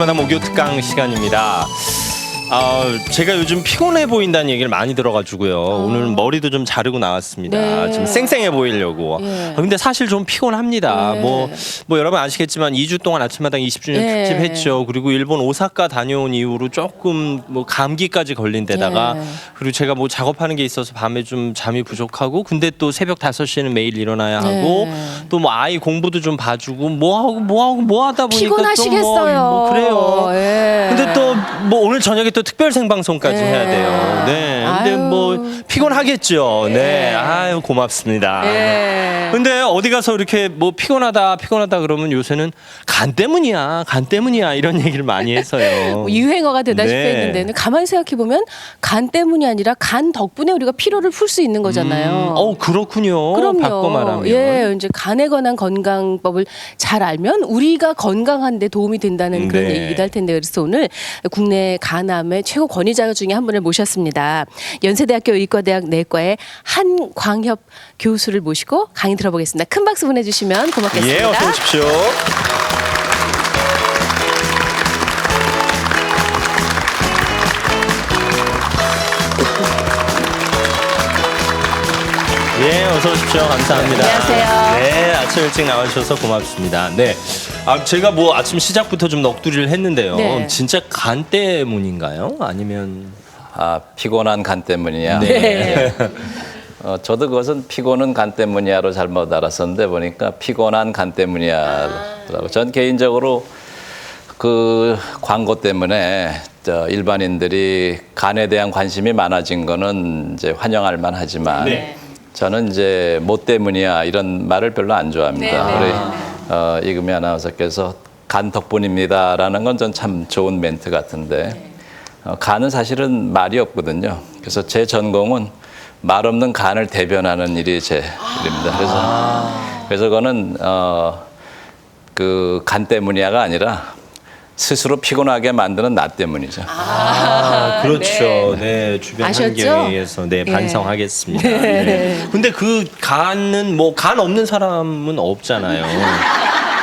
마다 목요 특강 시간입니다. 제가 요즘 피곤해 보인다는 얘기를 많이 들어가지고요. 오늘 머리도 좀 자르고 나왔습니다. 네. 좀 쌩쌩해 보이려고. 예. 근데 사실 좀 피곤합니다. 네. 뭐 여러분 아시겠지만 2주 동안 아침마당 20주년 예. 특집 했죠. 그리고 일본 오사카 다녀온 이후로 조금 뭐 감기까지 걸린 데다가 예. 그리고 제가 뭐 작업하는 게 있어서 밤에 좀 잠이 부족하고 근데 또 새벽 5시에는 매일 일어나야 하고 네. 또 뭐 아이 공부도 좀 봐주고 뭐 하다 보니까 피곤하시겠어요. 또 뭐 그래요. 예. 근데 또 뭐 오늘 저녁에 또 특별 생방송까지 네. 해야 돼요. 네. 근데 아유. 뭐 피곤하겠죠. 네. 아유 고맙습니다. 예. 근데 어디 가서 이렇게 뭐 피곤하다 그러면 요새는 간 때문이야 이런 얘기를 많이 해서요. 뭐 유행어가 되다시피 네. 했는데 가만히 생각해 보면 간 때문이 아니라 간 덕분에 우리가 피로를 풀 수 있는 거잖아요. 그렇군요. 그럼요. 바꿔 말하면. 예, 이제 간에 관한 건강법을 잘 알면 우리가 건강한데 도움이 된다는 그런 네. 얘기가 할 텐데 그래서 오늘 국내 간암의 최고 권위자 중에 한 분을 모셨습니다. 연세대학교 의과대학 내과의 한광협 교수를 모시고 강의 들어보겠습니다. 큰 박수 보내주시면 고맙겠습니다. 예, 어서 오십시오. 예, 어서 오십시오. 감사합니다. 안녕하세요. 네, 아침 일찍 나와주셔서 고맙습니다. 네, 제가 뭐 아침 시작부터 좀 넋두리를 했는데요. 네. 진짜 간 때문인가요? 아니면 피곤한 간 때문이야. 네. 저도 그것은 피곤은 간 때문이야로 잘못 알았었는데 보니까 피곤한 간 때문이야라고. 전 개인적으로 그 광고 때문에 일반인들이 간에 대한 관심이 많아진 거는 이제 환영할 만하지만 네. 저는 이제 뭐 때문이야 이런 말을 별로 안 좋아합니다. 네. 우리 이금희 아나운서께서 간 덕분입니다라는 건 전 참 좋은 멘트 같은데 간은 사실은 말이 없거든요. 그래서 제 전공은 말 없는 간을 대변하는 일이 제 일입니다. 그래서 그거는 그 간 때문이야가 아니라 스스로 피곤하게 만드는 나 때문이죠. 그렇죠. 네, 주변 아셨죠? 환경에 의해서 예. 반성하겠습니다. 네. 근데 그 간은 뭐 간 없는 사람은 없잖아요.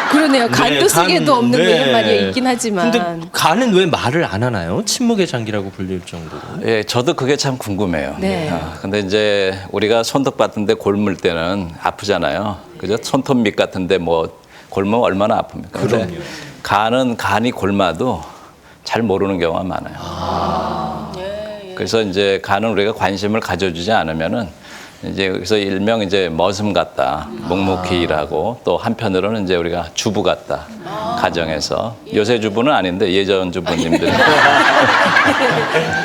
그러네요. 간도 쓰게도 없는 네. 이런 말이 있긴 하지만. 근데 간은 왜 말을 안 하나요? 침묵의 장기라고 불릴 정도로. 예, 저도 그게 참 궁금해요. 네. 근데 이제 우리가 손톱 같은데 골물 때는 아프잖아요. 그죠? 손톱 밑 같은데 뭐 골면 얼마나 아픕니까? 근데 그럼요. 간은 간이 골마도 잘 모르는 경우가 많아요. 그래서 이제 간은 우리가 관심을 가져주지 않으면은 이제 그래서 일명 이제 머슴 같다, 묵묵히 일하고 또 한편으로는 이제 우리가 주부 같다, 가정에서 요새 주부는 아닌데 예전 주부님들.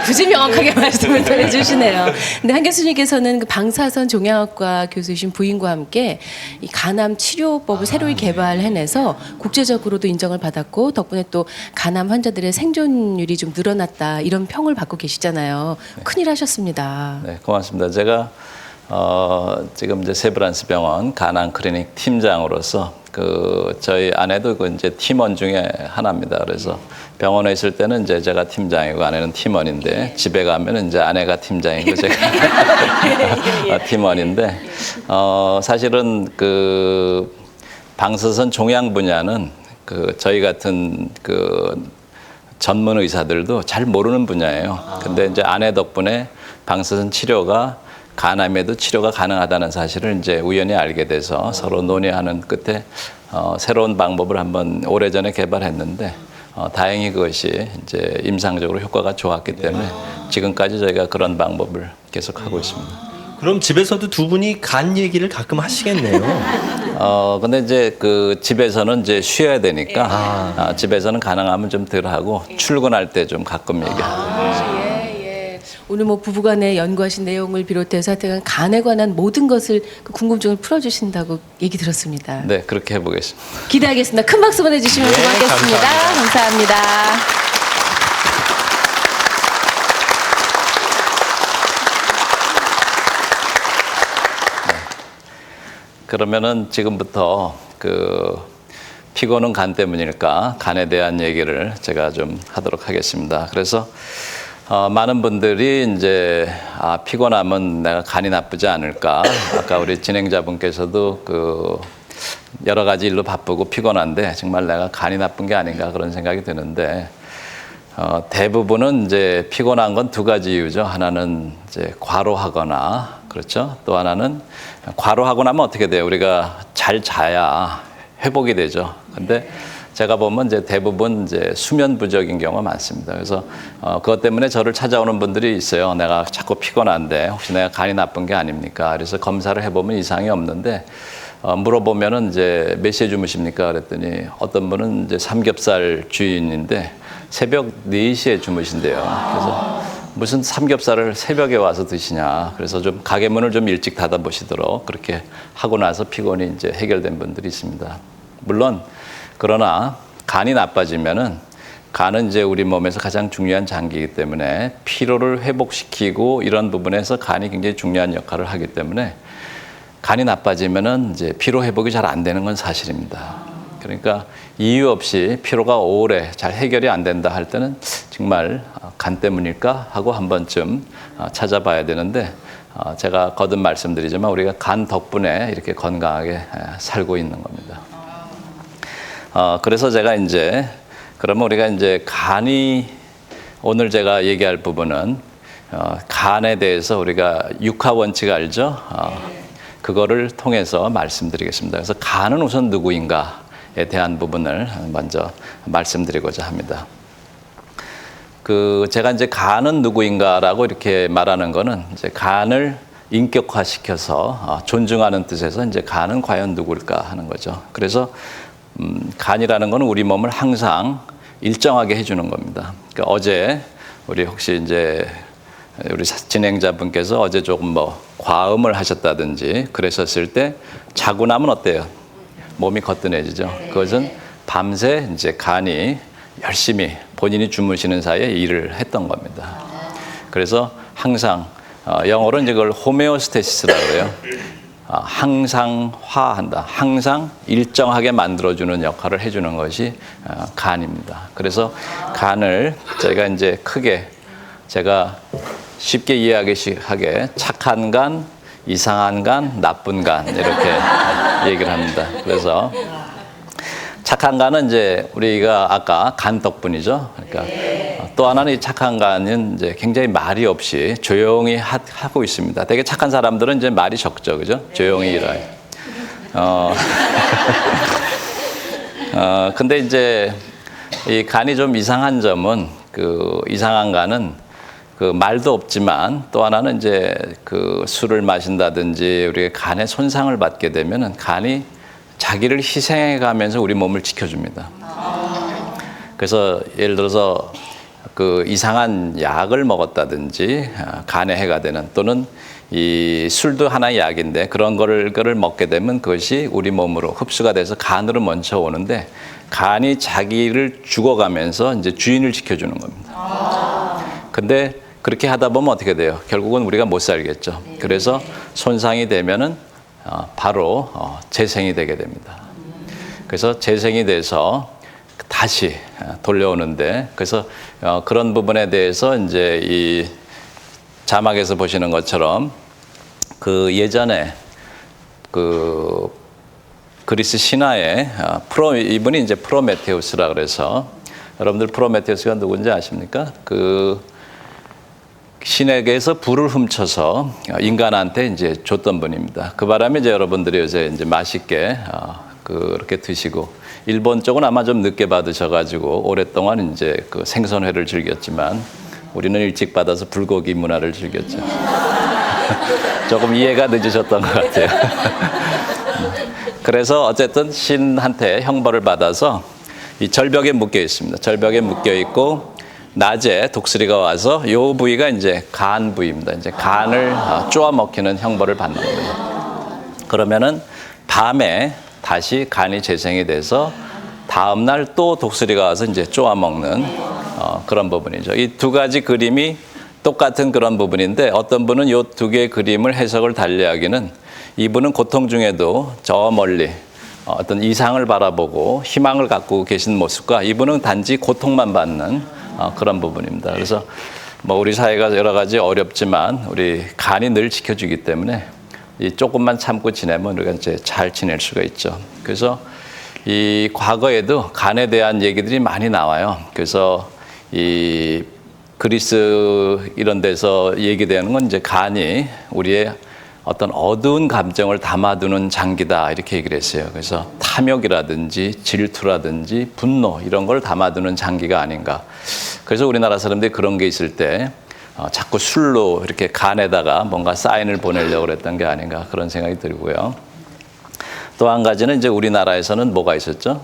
굳이 명확하게 말씀을 또 해주시네요. 근데 한 교수님께서는 그 방사선 종양학과 교수이신 부인과 함께 이 간암 치료법을 새로이 개발해내서 국제적으로도 인정을 받았고 덕분에 또 간암 환자들의 생존율이 좀 늘어났다 이런 평을 받고 계시잖아요. 큰일 하셨습니다. 네, 고맙습니다. 제가 지금 이제 세브란스 병원 간암 클리닉 팀장으로서 그 저희 아내도 그 이제 팀원 중에 하나입니다. 그래서 병원에 있을 때는 이제 제가 팀장이고 아내는 팀원인데 집에 가면 이제 아내가 팀장이고 제가 팀원인데 사실은 그 방사선 종양 분야는 그 저희 같은 그 전문 의사들도 잘 모르는 분야예요. 근데 이제 아내 덕분에 방사선 치료가 간암에도 치료가 가능하다는 사실을 이제 우연히 알게 돼서 서로 논의하는 끝에 새로운 방법을 한번 오래전에 개발했는데 다행히 그것이 이제 임상적으로 효과가 좋았기 때문에 지금까지 저희가 그런 방법을 계속 하고 있습니다. 그럼 집에서도 두 분이 간 얘기를 가끔 하시겠네요. 근데 이제 그 집에서는 이제 쉬어야 되니까 집에서는 가능하면 좀 덜 하고 출근할 때 좀 가끔 얘기하고. 오늘 뭐 부부간에 연구하신 내용을 비롯해서 하여튼 간에 관한 모든 것을 그 궁금증을 풀어주신다고 얘기 들었습니다. 네, 그렇게 해보겠습니다. 기대하겠습니다. 큰 박수 보내주시면 네, 고맙겠습니다. 감사합니다. 그러면은 지금부터 그 피곤은 간 때문일까? 간에 대한 얘기를 제가 좀 하도록 하겠습니다. 그래서 많은 분들이 이제 피곤하면 내가 간이 나쁘지 않을까? 아까 우리 진행자분께서도 그 여러 가지 일로 바쁘고 피곤한데 정말 내가 간이 나쁜 게 아닌가 그런 생각이 드는데 대부분은 이제 피곤한 건 두 가지 이유죠. 하나는 이제 과로하거나 그렇죠. 또 하나는 과로하고 나면 어떻게 돼요? 우리가 잘 자야 회복이 되죠. 근데 제가 보면 이제 대부분 이제 수면 부족인 경우가 많습니다. 그래서 그것 때문에 저를 찾아오는 분들이 있어요. 내가 자꾸 피곤한데 혹시 내가 간이 나쁜 게 아닙니까? 그래서 검사를 해보면 이상이 없는데 물어보면은 이제 몇 시에 주무십니까? 그랬더니 어떤 분은 이제 삼겹살 주인인데 새벽 4시에 주무신대요. 그래서 무슨 삼겹살을 새벽에 와서 드시냐. 그래서 좀 가게 문을 좀 일찍 닫아보시도록 그렇게 하고 나서 피곤이 이제 해결된 분들이 있습니다. 물론 그러나 간이 나빠지면은 간은 이제 우리 몸에서 가장 중요한 장기이기 때문에 피로를 회복시키고 이런 부분에서 간이 굉장히 중요한 역할을 하기 때문에 간이 나빠지면은 이제 피로 회복이 잘 안 되는 건 사실입니다. 그러니까 이유 없이 피로가 오래 잘 해결이 안 된다 할 때는 정말 간 때문일까 하고 한 번쯤 찾아봐야 되는데 제가 거듭 말씀드리지만 우리가 간 덕분에 이렇게 건강하게 살고 있는 겁니다. 그래서 제가 이제 그러면 우리가 이제 간이 오늘 제가 얘기할 부분은 간에 대해서 우리가 육하 원칙 알죠? 그거를 통해서 말씀드리겠습니다. 그래서 간은 우선 누구인가에 대한 부분을 먼저 말씀드리고자 합니다. 제가 이제 간은 누구인가라고 이렇게 말하는 거는 이제 간을 인격화시켜서 존중하는 뜻에서 이제 간은 과연 누굴까 하는 거죠. 그래서 간이라는 건 우리 몸을 항상 일정하게 해주는 겁니다. 그러니까 어제 우리 혹시 이제 우리 진행자분께서 어제 조금 뭐 과음을 하셨다든지 그러셨을 때 자고 나면 어때요? 몸이 거뜬해지죠. 그것은 밤새 이제 간이 열심히 본인이 주무시는 사이에 일을 했던 겁니다. 그래서 항상 영어로 이제 그걸 호메오스테시스라고 그래요. 항상 화한다. 항상 일정하게 만들어주는 역할을 해주는 것이 간입니다. 그래서 간을 저희가 이제 크게 제가 쉽게 이해하게 착한 간, 이상한 간, 나쁜 간 이렇게 얘기를 합니다. 그래서 착한 간은 이제 우리가 아까 간 덕분이죠. 그러니까 또 하나는 이 착한 간은 이제 굉장히 말이 없이 조용히 하고 있습니다. 되게 착한 사람들은 이제 말이 적죠, 그죠? 조용히 일해요. 근데 이제 이 간이 좀 이상한 점은 이상한 간은 말도 없지만 또 하나는 이제 술을 마신다든지 우리가 간에 손상을 받게 되면은 간이 자기를 희생해 가면서 우리 몸을 지켜줍니다. 그래서 예를 들어서 이상한 약을 먹었다든지 간에 해가 되는 또는 이 술도 하나의 약인데 그런 거를 먹게 되면 그것이 우리 몸으로 흡수가 돼서 간으로 먼저 오는데 간이 자기를 죽어가면서 이제 주인을 지켜주는 겁니다. 근데 그렇게 하다 보면 어떻게 돼요? 결국은 우리가 못 살겠죠. 그래서 손상이 되면은 바로 재생이 되게 됩니다. 그래서 재생이 돼서 다시 돌려오는데 그래서 그런 부분에 대해서 이제 이 자막에서 보시는 것처럼 예전에 그리스 신화에 이분이 이제 프로메테우스라 그래서 여러분들 프로메테우스가 누군지 아십니까? 신에게서 불을 훔쳐서 인간한테 이제 줬던 분입니다. 그 바람에 이제 여러분들이 요새 이제 맛있게 그렇게 드시고 일본 쪽은 아마 좀 늦게 받으셔가지고 오랫동안 이제 생선회를 즐겼지만 우리는 일찍 받아서 불고기 문화를 즐겼죠. 조금 이해가 늦으셨던 것 같아요. 그래서 어쨌든 신한테 형벌을 받아서 이 절벽에 묶여 있습니다. 절벽에 묶여 있고 낮에 독수리가 와서 요 부위가 이제 간 부위입니다. 이제 간을 쪼아 먹히는 형벌을 받는 거예요. 그러면은 밤에 다시 간이 재생이 돼서 다음 날 또 독수리가 와서 이제 쪼아 먹는 그런 부분이죠. 이 두 가지 그림이 똑같은 그런 부분인데 어떤 분은 요 두 개의 그림을 해석을 달리하기는 이분은 고통 중에도 저 멀리 어떤 이상을 바라보고 희망을 갖고 계신 모습과 이분은 단지 고통만 받는 그런 부분입니다. 그래서 뭐 우리 사회가 여러 가지 어렵지만 우리 간이 늘 지켜주기 때문에 이 조금만 참고 지내면 우리가 이제 잘 지낼 수가 있죠. 그래서 이 과거에도 간에 대한 얘기들이 많이 나와요. 그래서 이 그리스 이런 데서 얘기되는 건 이제 간이 우리의 어떤 어두운 감정을 담아두는 장기다 이렇게 얘기를 했어요. 그래서 탐욕이라든지 질투라든지 분노 이런 걸 담아두는 장기가 아닌가. 그래서 우리나라 사람들이 그런 게 있을 때 자꾸 술로 이렇게 간에다가 뭔가 사인을 보내려고 그랬던 게 아닌가 그런 생각이 들고요. 또 한 가지는 이제 우리나라에서는 뭐가 있었죠?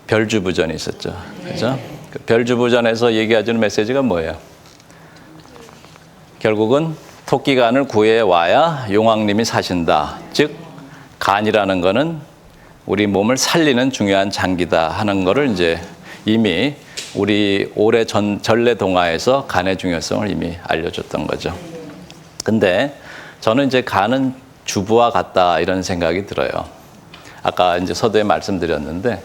별주부전이 있었죠. 그죠? 그 별주부전에서 얘기해주는 메시지가 뭐예요? 결국은 토끼간을 구해와야 용왕님이 사신다. 즉 간이라는 거는 우리 몸을 살리는 중요한 장기다 하는 거를 이제 이미 우리 오래 전래 동화에서 간의 중요성을 이미 알려줬던 거죠. 근데 저는 이제 간은 주부와 같다 이런 생각이 들어요. 아까 이제 서두에 말씀드렸는데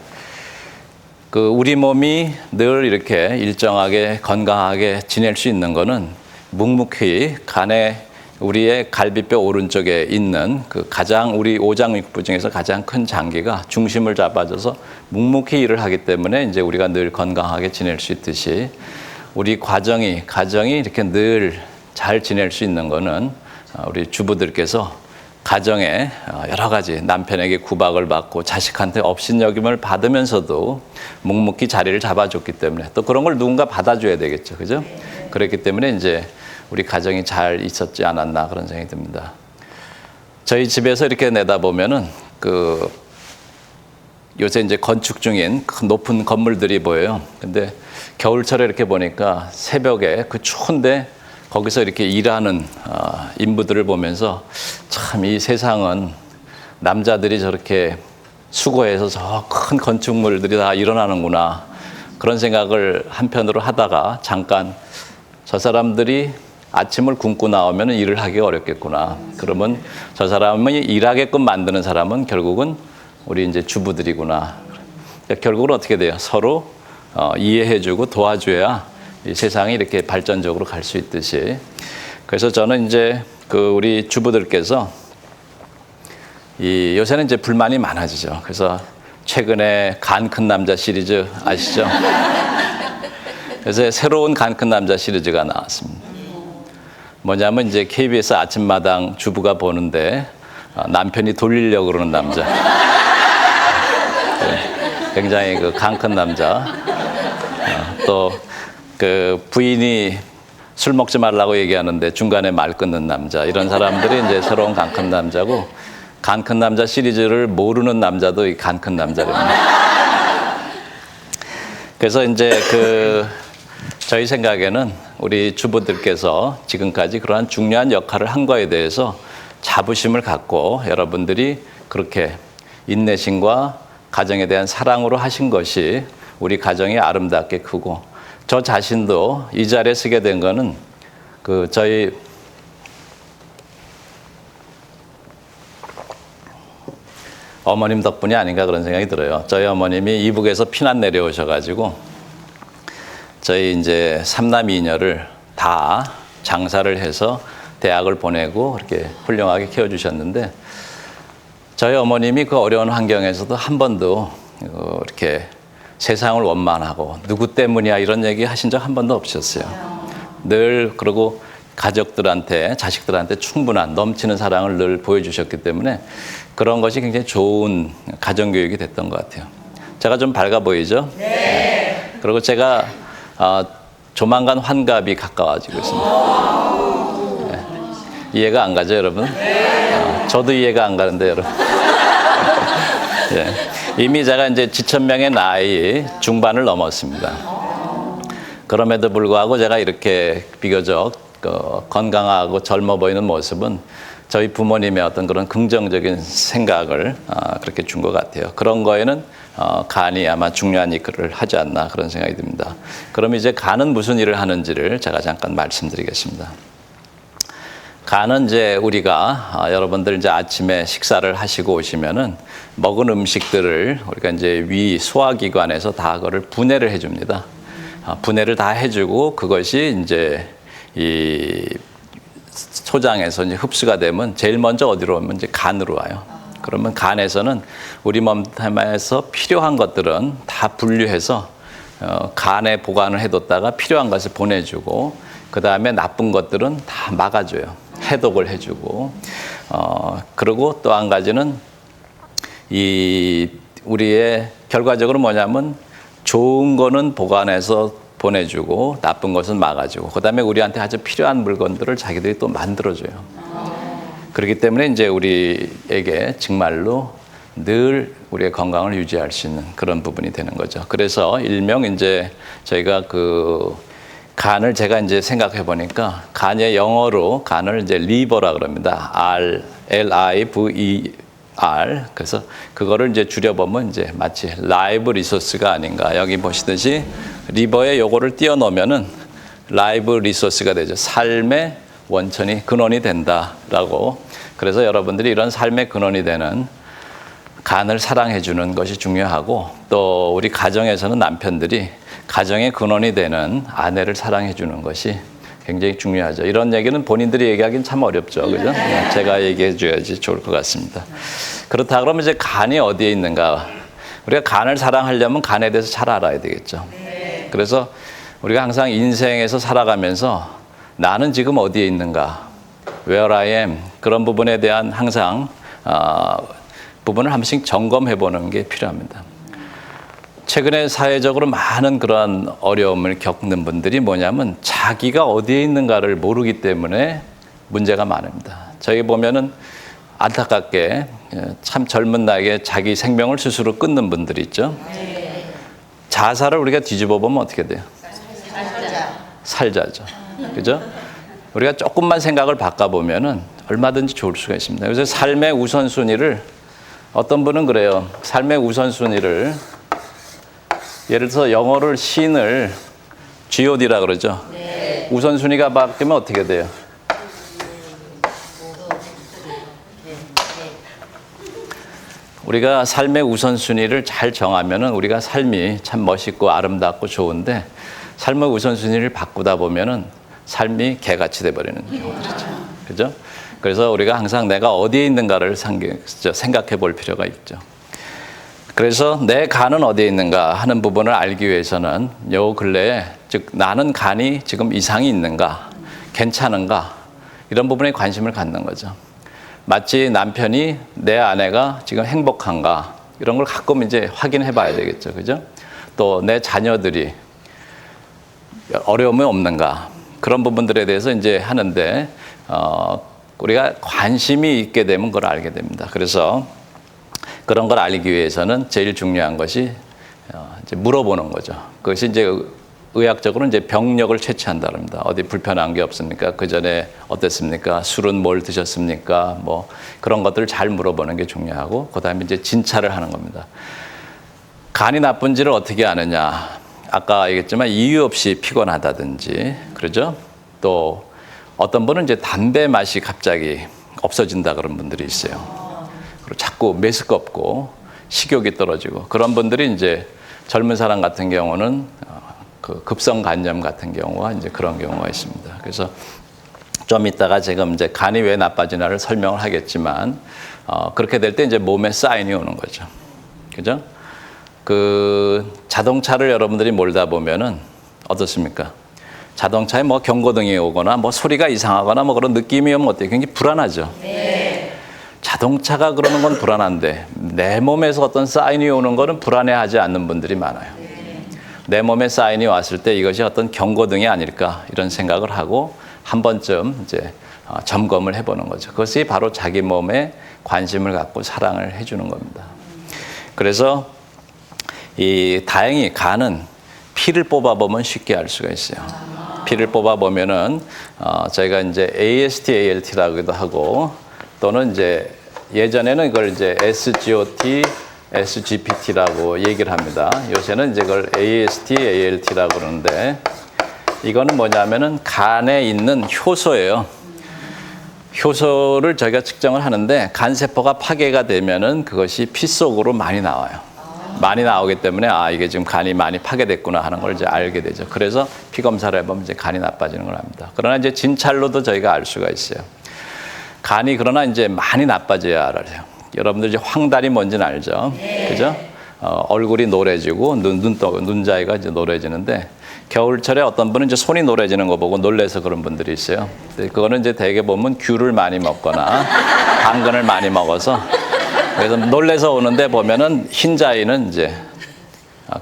그 우리 몸이 늘 이렇게 일정하게 건강하게 지낼 수 있는 거는 묵묵히 간에 우리의 갈비뼈 오른쪽에 있는 그 가장 우리 오장육부 중에서 가장 큰 장기가 중심을 잡아줘서 묵묵히 일을 하기 때문에 이제 우리가 늘 건강하게 지낼 수 있듯이 우리 가정이 이렇게 늘 잘 지낼 수 있는 거는 우리 주부들께서 가정에 여러 가지 남편에게 구박을 받고 자식한테 업신여김을 받으면서도 묵묵히 자리를 잡아줬기 때문에 또 그런 걸 누군가 받아줘야 되겠죠. 그죠? 그렇기 때문에 이제 우리 가정이 잘 있었지 않았나 그런 생각이 듭니다. 저희 집에서 이렇게 내다보면은 그 요새 이제 건축 중인 큰 높은 건물들이 보여요. 근데 겨울철에 이렇게 보니까 새벽에 그 추운데 거기서 이렇게 일하는 인부들을 보면서 참 이 세상은 남자들이 저렇게 수고해서 저 큰 건축물들이 다 일어나는구나 그런 생각을 한편으로 하다가 잠깐 저 사람들이 아침을 굶고 나오면 일을 하기가 어렵겠구나. 그러면 저 사람이 일하게끔 만드는 사람은 결국은 우리 이제 주부들이구나. 결국은 어떻게 돼요? 서로 이해해주고 도와줘야 이 세상이 이렇게 발전적으로 갈 수 있듯이. 그래서 저는 이제 그 우리 주부들께서 요새는 이제 불만이 많아지죠. 그래서 최근에 간 큰 남자 시리즈 아시죠? 그래서 새로운 간 큰 남자 시리즈가 나왔습니다. 뭐냐면 이제 KBS 아침마당 주부가 보는데 남편이 돌리려고 그러는 남자. 굉장히 그 간 큰 남자. 또 그 부인이 술 먹지 말라고 얘기하는데 중간에 말 끊는 남자. 이런 사람들이 이제 새로운 간 큰 남자고 간 큰 남자 시리즈를 모르는 남자도 이 간 큰 남자랍니다. 그래서 이제 저희 생각에는 우리 주부들께서 지금까지 그러한 중요한 역할을 한 거에 대해서 자부심을 갖고 여러분들이 그렇게 인내심과 가정에 대한 사랑으로 하신 것이 우리 가정이 아름답게 크고 저 자신도 이 자리에 서게 된 거는 저희 어머님 덕분이 아닌가 그런 생각이 들어요. 저희 어머님이 이북에서 피난 내려오셔가지고 저희 이제 삼남이녀를 다 장사를 해서 대학을 보내고 이렇게 훌륭하게 키워주셨는데 저희 어머님이 그 어려운 환경에서도 한 번도 이렇게 세상을 원망하고 누구 때문이야 이런 얘기 하신 적 한 번도 없으셨어요. 늘 그러고 가족들한테 자식들한테 충분한 넘치는 사랑을 늘 보여주셨기 때문에 그런 것이 굉장히 좋은 가정교육이 됐던 것 같아요. 제가 좀 밝아 보이죠? 네. 그리고 제가 조만간 환갑이 가까워지고 있습니다. 네. 이해가 안 가죠, 여러분? 네. 저도 이해가 안 가는데, 여러분. 네. 이미 제가 이제 지천명의 나이 중반을 넘었습니다. 그럼에도 불구하고 제가 이렇게 비교적 건강하고 젊어 보이는 모습은 저희 부모님의 어떤 그런 긍정적인 생각을 그렇게 준 것 같아요. 그런 거에는 간이 아마 중요한 역할을 하지 않나 그런 생각이 듭니다. 그럼 이제 간은 무슨 일을 하는지를 제가 잠깐 말씀드리겠습니다. 간은 이제 우리가 여러분들 이제 아침에 식사를 하시고 오시면은 먹은 음식들을 우리가 이제 위 소화기관에서 다 그거를 분해를 해줍니다. 분해를 다 해주고 그것이 이제 이 소장에서 이제 흡수가 되면 제일 먼저 어디로 오면 이제 간으로 와요. 그러면 간에서는 우리 몸에서 필요한 것들은 다 분류해서 간에 보관을 해뒀다가 필요한 것을 보내주고 그 다음에 나쁜 것들은 다 막아줘요. 해독을 해주고 그리고 또 한 가지는 이 우리의 결과적으로 뭐냐면 좋은 거는 보관해서 보내주고 나쁜 것은 막아주고 그 다음에 우리한테 아주 필요한 물건들을 자기들이 또 만들어줘요. 그렇기 때문에 이제 우리에게 정말로 늘 우리의 건강을 유지할 수 있는 그런 부분이 되는 거죠. 그래서 일명 이제 저희가 그 간을 제가 이제 생각해 보니까 간의 영어로 간을 이제 리버라 그럽니다. L-I-V-E-R. 그래서 그거를 이제 줄여보면 이제 마치 라이브 리소스가 아닌가. 여기 보시듯이 리버에 요거를 띄워 놓으면은 라이브 리소스가 되죠. 삶의 원천이 근원이 된다라고. 그래서 여러분들이 이런 삶의 근원이 되는 간을 사랑해 주는 것이 중요하고 또 우리 가정에서는 남편들이 가정의 근원이 되는 아내를 사랑해 주는 것이 굉장히 중요하죠. 이런 얘기는 본인들이 얘기하기는 참 어렵죠. 그죠? 제가 얘기해 줘야지 좋을 것 같습니다. 그렇다 그러면 이제 간이 어디에 있는가? 우리가 간을 사랑하려면 간에 대해서 잘 알아야 되겠죠. 그래서 우리가 항상 인생에서 살아가면서 나는 지금 어디에 있는가? Where I am. 그런 부분에 대한 항상 부분을 한 번씩 점검해 보는 게 필요합니다. 최근에 사회적으로 많은 그런 어려움을 겪는 분들이 뭐냐면 자기가 어디에 있는가를 모르기 때문에 문제가 많습니다. 저희 보면은 안타깝게 참 젊은 나이에 자기 생명을 스스로 끊는 분들이 있죠. 자살을 우리가 뒤집어 보면 어떻게 돼요? 살자죠. 그죠? 우리가 조금만 생각을 바꿔보면은 얼마든지 좋을 수가 있습니다. 그래서 삶의 우선순위를 어떤 분은 그래요. 삶의 우선순위를 예를 들어서 영어를 신을 God라 그러죠. 우선순위가 바뀌면 어떻게 돼요? 우리가 삶의 우선순위를 잘 정하면은 우리가 삶이 참 멋있고 아름답고 좋은데 삶의 우선순위를 바꾸다 보면은 삶이 개같이 돼버리는 경우들이죠. 그죠? 그래서 우리가 항상 내가 어디에 있는가를 생각해 볼 필요가 있죠. 그래서 내 간은 어디에 있는가 하는 부분을 알기 위해서는 요 근래에 즉 나는 간이 지금 이상이 있는가, 괜찮은가 이런 부분에 관심을 갖는 거죠. 마치 남편이 내 아내가 지금 행복한가 이런 걸 가끔 이제 확인해 봐야 되겠죠. 그죠? 또 내 자녀들이 어려움이 없는가 그런 부분들에 대해서 이제 하는데 우리가 관심이 있게 되면 그걸 알게 됩니다. 그래서 그런 걸 알기 위해서는 제일 중요한 것이 이제 물어보는 거죠. 그것이 이제 의학적으로 이제 병력을 채취한다 합니다. 어디 불편한 게 없습니까? 그 전에 어땠습니까? 술은 뭘 드셨습니까? 뭐 그런 것들을 잘 물어보는 게 중요하고 그다음에 이제 진찰을 하는 겁니다. 간이 나쁜지를 어떻게 아느냐? 아까 얘기했지만 이유 없이 피곤하다든지 그러죠? 또 어떤 분은 이제 담배 맛이 갑자기 없어진다 그런 분들이 있어요. 그리고 자꾸 메스껍고 식욕이 떨어지고 그런 분들이 이제 젊은 사람 같은 경우는 그 급성 간염 같은 경우가 이제 그런 경우가 있습니다. 그래서 좀 이따가 지금 이제 간이 왜 나빠지나를 설명을 하겠지만 그렇게 될 때 이제 몸에 사인이 오는 거죠. 그죠? 그 자동차를 여러분들이 몰다 보면은 어떻습니까? 자동차에 뭐 경고등이 오거나 뭐 소리가 이상하거나 뭐 그런 느낌이 오면 어때요? 굉장히 불안하죠. 네. 자동차가 그러는 건 불안한데 내 몸에서 어떤 사인이 오는 거는 불안해하지 않는 분들이 많아요. 네. 내 몸에 사인이 왔을 때 이것이 어떤 경고등이 아닐까 이런 생각을 하고 한 번쯤 이제 점검을 해보는 거죠. 그것이 바로 자기 몸에 관심을 갖고 사랑을 해주는 겁니다. 그래서 다행히 간은 피를 뽑아보면 쉽게 알 수가 있어요. 피를 뽑아보면은 저희가 이제 AST, ALT라고도 하고 또는 이제 예전에는 이걸 이제 SGOT, SGPT라고 얘기를 합니다. 요새는 이제 그걸 AST, ALT라고 그러는데 이거는 뭐냐면은 간에 있는 효소예요. 효소를 저희가 측정을 하는데 간세포가 파괴가 되면은 그것이 피 속으로 많이 나와요. 많이 나오기 때문에 이게 지금 간이 많이 파괴됐구나 하는 걸 이제 알게 되죠. 그래서 피 검사를 해보면 이제 간이 나빠지는 걸 압니다. 그러나 이제 진찰로도 저희가 알 수가 있어요. 간이 그러나 이제 많이 나빠져야 알아요. 여러분들 이제 황달이 뭔지는 알죠? 그죠? 얼굴이 노래지고 눈자위가 이제 노래지는데 겨울철에 어떤 분은 이제 손이 노래지는 거 보고 놀래서 그런 분들이 있어요. 그거는 이제 대개 보면 귤을 많이 먹거나 당근을 많이 먹어서 그래서 놀래서 오는데 보면은 흰자위는 이제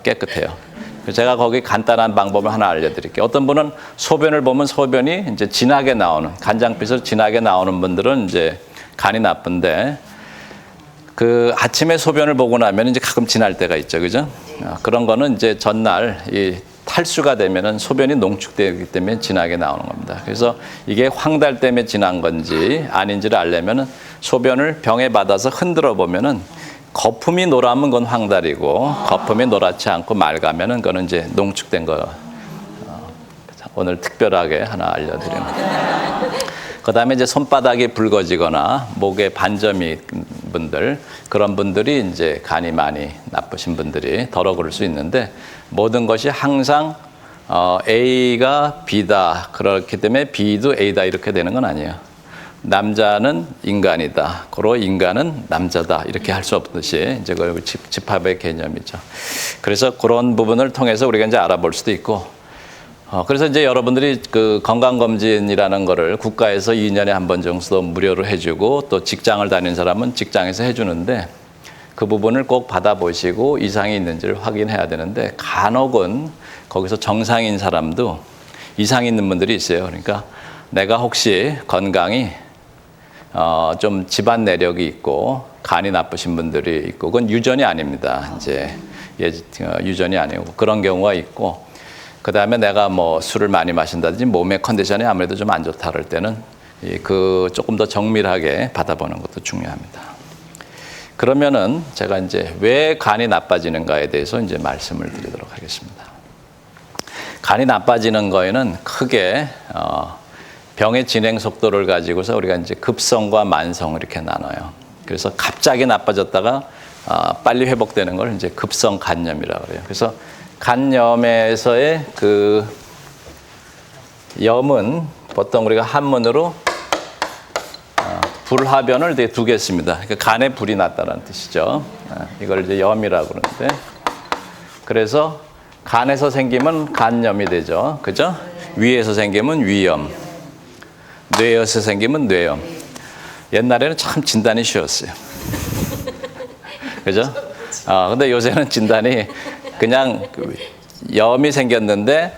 깨끗해요. 제가 거기 간단한 방법을 하나 알려드릴게요. 어떤 분은 소변을 보면 소변이 이제 진하게 나오는 간장빛으로 진하게 나오는 분들은 이제 간이 나쁜데 그 아침에 소변을 보고 나면 이제 가끔 진할 때가 있죠, 그죠? 그런 거는 이제 전날 이 탈수가 되면은 소변이 농축되기 때문에 진하게 나오는 겁니다. 그래서 이게 황달 때문에 진한 건지 아닌지를 알려면은 소변을 병에 받아서 흔들어 보면은 거품이 노랗면 그건 황달이고 거품이 노랗지 않고 맑으면은 그거는 이제 농축된 거. 오늘 특별하게 하나 알려드립니다. 그다음에 이제 손바닥이 붉어지거나 목에 반점이 분들 그런 분들이 이제 간이 많이 나쁘신 분들이 더러 그럴 수 있는데 모든 것이 항상 A가 B다 그렇기 때문에 B도 A다 이렇게 되는 건 아니에요. 남자는 인간이다. 고로 인간은 남자다. 이렇게 할 수 없듯이 이제 그 집합의 개념이죠. 그래서 그런 부분을 통해서 우리가 이제 알아볼 수도 있고 그래서 이제 여러분들이 그 건강검진이라는 거를 국가에서 2년에 한 번 정도 무료로 해주고 또 직장을 다니는 사람은 직장에서 해주는데 그 부분을 꼭 받아보시고 이상이 있는지를 확인해야 되는데 간혹은 거기서 정상인 사람도 이상이 있는 분들이 있어요. 그러니까 내가 혹시 건강이 좀 집안 내력이 있고 간이 나쁘신 분들이 있고 그건 유전이 아닙니다. 이제 유전이 아니고 그런 경우가 있고 그 다음에 내가 뭐 술을 많이 마신다든지 몸의 컨디션이 아무래도 좀 안 좋다 그럴 때는 그 조금 더 정밀하게 받아보는 것도 중요합니다. 그러면은 제가 이제 왜 간이 나빠지는가에 대해서 이제 말씀을 드리도록 하겠습니다. 간이 나빠지는 거에는 크게 병의 진행 속도를 가지고서 우리가 이제 급성과 만성 이렇게 나눠요. 그래서 갑자기 나빠졌다가 빨리 회복되는 걸 이제 급성 간염이라고 그래요. 그래서 간염에서의 그 염은 보통 우리가 한문으로 불화변을 두 개 씁니다. 그러니까 간에 불이 났다는 뜻이죠. 이걸 이제 염이라고 그러는데 그래서 간에서 생기면 간염이 되죠. 그죠? 위에서 생기면 위염, 뇌에서 생기면 뇌염. 옛날에는 참 진단이 쉬웠어요. 그죠? 근데 요새는 진단이 그냥 염이 생겼는데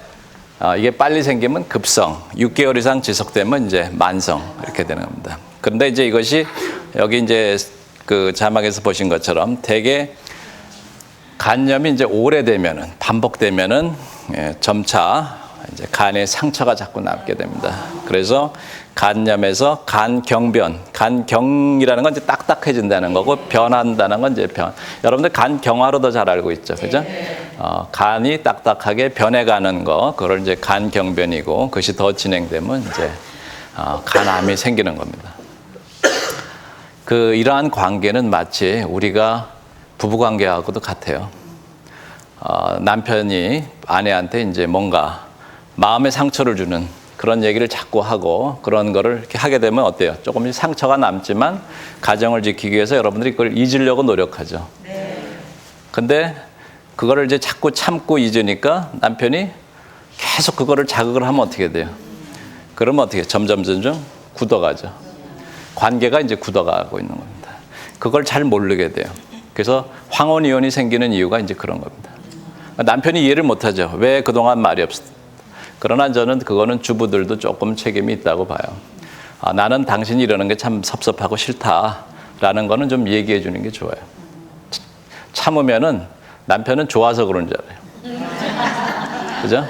이게 빨리 생기면 급성, 6개월 이상 지속되면 이제 만성 이렇게 되는 겁니다. 그런데 이제 이것이 여기 이제 그 자막에서 보신 것처럼 대개 간염이 이제 오래되면은 반복되면은 점차 이제 간에 상처가 자꾸 남게 됩니다. 그래서 간염에서 간경변, 간경이라는 건 이제 딱딱해진다는 거고 변한다는 건 이제 여러분들 간경화로도 잘 알고 있죠, 그죠? 간이 딱딱하게 변해가는 거, 그걸 이제 간경변이고 그것이 더 진행되면 이제 간암이 생기는 겁니다. 이러한 관계는 마치 우리가 부부 관계하고도 같아요. 남편이 아내한테 이제 뭔가 마음의 상처를 주는 그런 얘기를 자꾸 하고 그런 거를 이렇게 하게 되면 어때요? 조금씩 상처가 남지만 가정을 지키기 위해서 여러분들이 그걸 잊으려고 노력하죠. 근데 그거를 이제 자꾸 참고 잊으니까 남편이 계속 그거를 자극을 하면 어떻게 돼요? 그러면 어떻게 점점 굳어가죠. 관계가 이제 굳어가고 있는 겁니다. 그걸 잘 모르게 돼요. 그래서 황혼이혼이 생기는 이유가 이제 그런 겁니다. 남편이 이해를 못하죠. 왜 그동안 말이 없었어? 그러나 저는 그거는 주부들도 조금 책임이 있다고 봐요. 나는 당신이 이러는 게 참 섭섭하고 싫다라는 거는 좀 얘기해 주는 게 좋아요. 참으면은 남편은 좋아서 그런 줄 알아요. 그죠?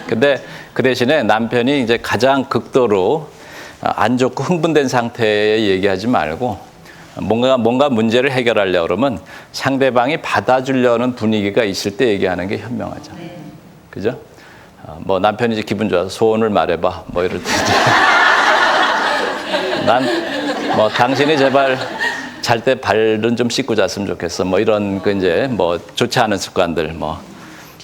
근데 그 대신에 남편이 이제 가장 극도로 안 좋고 흥분된 상태에 얘기하지 말고 뭔가 문제를 해결하려고 그러면 상대방이 받아주려는 분위기가 있을 때 얘기하는 게 현명하죠. 그죠? 뭐 남편이 이제 기분 좋아서 소원을 말해봐 뭐 이럴 때 난 뭐 당신이 제발 잘 때 발은 좀 씻고 잤으면 좋겠어. 뭐 이런 그 이제 뭐 좋지 않은 습관들 뭐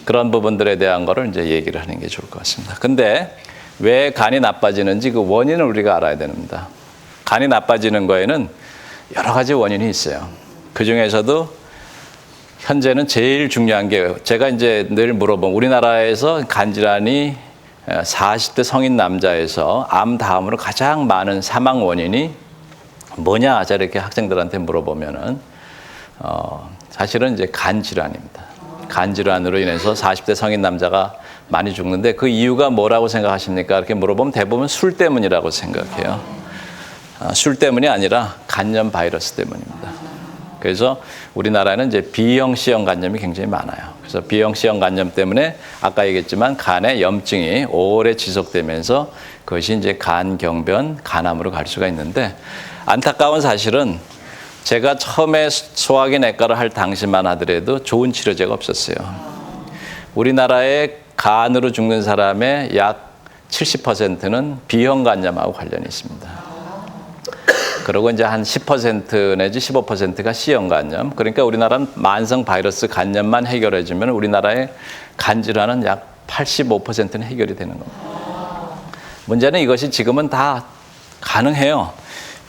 그런 부분들에 대한 거를 이제 얘기를 하는 게 좋을 것 같습니다. 근데 왜 간이 나빠지는지 그 원인을 우리가 알아야 됩니다. 간이 나빠지는 거에는 여러 가지 원인이 있어요. 그 중에서도 현재는 제일 중요한 게 제가 이제 늘 물어보면 우리나라에서 간 질환이 40대 성인 남자에서 암 다음으로 가장 많은 사망 원인이 뭐냐 저렇게 학생들한테 물어보면은 사실은 이제 간 질환입니다. 간 질환으로 인해서 40대 성인 남자가 많이 죽는데 그 이유가 뭐라고 생각하십니까? 이렇게 물어보면 대부분 술 때문이라고 생각해요. 술 때문이 아니라 간염 바이러스 때문입니다. 그래서 우리나라에는 이제 B형, C형 간염이 굉장히 많아요. 그래서 B형, C형 간염 때문에 아까 얘기했지만 간에 염증이 오래 지속되면서 그것이 이제 간경변, 간암으로 갈 수가 있는데 안타까운 사실은 제가 처음에 소화기 내과를 할 당시만 하더라도 좋은 치료제가 없었어요. 우리나라의 간으로 죽는 사람의 약 70%는 B형 간염하고 관련이 있습니다. 그리고 이제 한 10% 내지 15%가 C형 간염. 그러니까 우리나라는 만성 바이러스 간염만 해결해주면 우리나라의 간 질환은 약 85%는 해결이 되는 겁니다. 문제는 이것이 지금은 다 가능해요.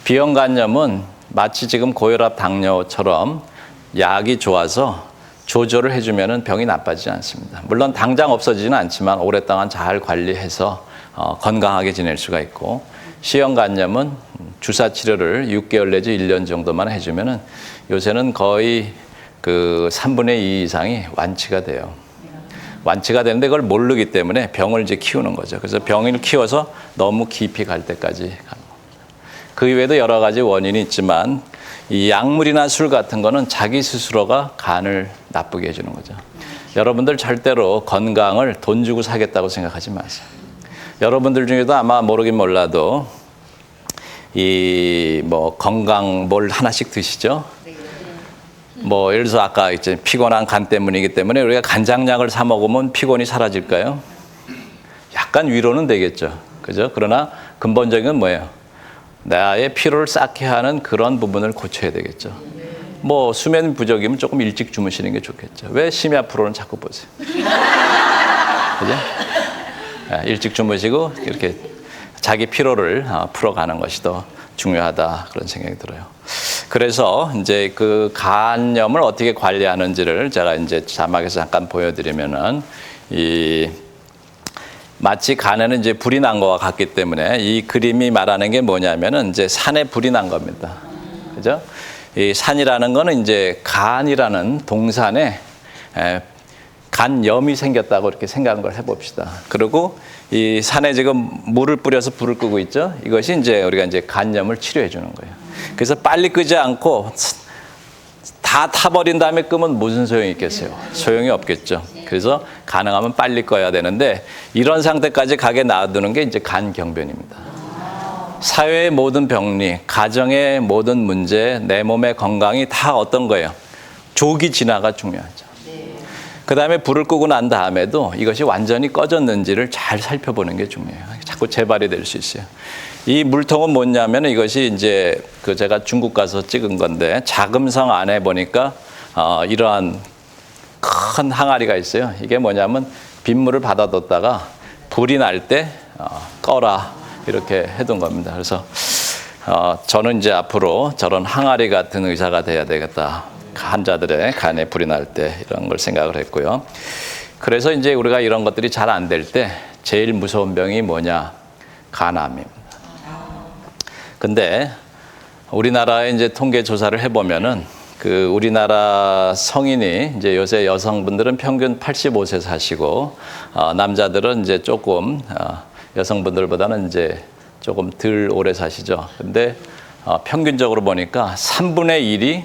B형 간염은 마치 지금 고혈압, 당뇨처럼 약이 좋아서 조절을 해주면 병이 나빠지지 않습니다. 물론 당장 없어지지는 않지만 오랫동안 잘 관리해서 건강하게 지낼 수가 있고 C형 간염은 주사 치료를 6개월 내지 1년 정도만 해주면은 요새는 거의 그 3분의 2 이상이 완치가 돼요. 완치가 되는데 그걸 모르기 때문에 병을 이제 키우는 거죠. 그래서 병을 키워서 너무 깊이 갈 때까지 가는 겁니다. 그 이외에도 여러 가지 원인이 있지만 이 약물이나 술 같은 거는 자기 스스로가 간을 나쁘게 해주는 거죠. 여러분들 절대로 건강을 돈 주고 사겠다고 생각하지 마세요. 여러분들 중에도 아마 모르긴 몰라도 이 뭐 건강 뭘 하나씩 드시죠? 뭐 예를 들어서 아까 이제 피곤한 간 때문이기 때문에 우리가 간장약을 사 먹으면 피곤이 사라질까요? 약간 위로는 되겠죠. 그죠? 그러나 근본적인 건 뭐예요? 나의 피로를 쌓게 하는 그런 부분을 고쳐야 되겠죠. 뭐 수면 부족이면 조금 일찍 주무시는 게 좋겠죠. 왜 심야 프로는 자꾸 보세요? 그죠? 일찍 주무시고 이렇게 자기 피로를 풀어가는 것이 더 중요하다 그런 생각이 들어요. 그래서 이제 그 간염을 어떻게 관리하는지를 제가 이제 자막에서 잠깐 보여드리면은 마치 간에는 이제 불이 난 것과 같기 때문에 이 그림이 말하는 게 뭐냐면은 이제 산에 불이 난 겁니다. 그죠? 이 산이라는 거는 이제 간이라는 동산에 간염이 생겼다고 이렇게 생각을 해봅시다. 그리고 이 산에 지금 물을 뿌려서 불을 끄고 있죠. 이것이 이제 우리가 이제 간염을 치료해 주는 거예요. 그래서 빨리 끄지 않고 다 타버린 다음에 끄면 무슨 소용이 있겠어요? 소용이 없겠죠. 그래서 가능하면 빨리 꺼야 되는데 이런 상태까지 가게 놔두는 게 이제 간경변입니다. 사회의 모든 병리, 가정의 모든 문제, 내 몸의 건강이 다 어떤 거예요? 조기 진화가 중요하죠. 그 다음에 불을 끄고 난 다음에도 이것이 완전히 꺼졌는지를 잘 살펴보는 게 중요해요. 자꾸 재발이 될 수 있어요. 이 물통은 뭐냐면 이것이 이제 그 제가 중국 가서 찍은 건데 자금성 안에 보니까 이러한 큰 항아리가 있어요. 이게 뭐냐면 빗물을 받아뒀다가 불이 날 때 꺼라 이렇게 해둔 겁니다. 그래서 저는 이제 앞으로 저런 항아리 같은 의사가 돼야 되겠다. 환자들의 간에 불이 날 때 이런 걸 생각을 했고요. 그래서 이제 우리가 이런 것들이 잘 안 될 때 제일 무서운 병이 뭐냐? 간암입니다. 근데 우리나라에 이제 통계 조사를 해보면은 그 우리나라 성인이 이제 요새 여성분들은 평균 85세 사시고 남자들은 이제 조금 여성분들보다는 이제 조금 덜 오래 사시죠. 근데 평균적으로 보니까 3분의 1이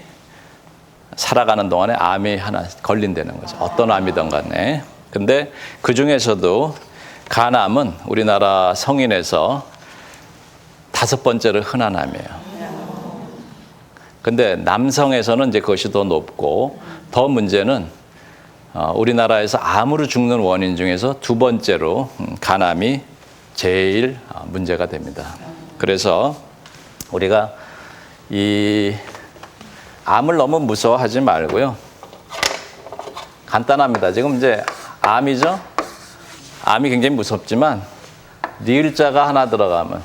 살아가는 동안에 암이 하나 걸린다는 거죠. 어떤 암이든 간에. 근데 그 중에서도 간암은 우리나라 성인에서 5번째로 흔한 암이에요. 근데 남성에서는 이제 그것이 더 높고 더 문제는 우리나라에서 암으로 죽는 원인 중에서 2번째로 간암이 제일 문제가 됩니다. 그래서 우리가 이 암을 너무 무서워하지 말고요. 간단합니다. 지금 이제 암이죠? 암이 굉장히 무섭지만 니을자가 하나 들어가면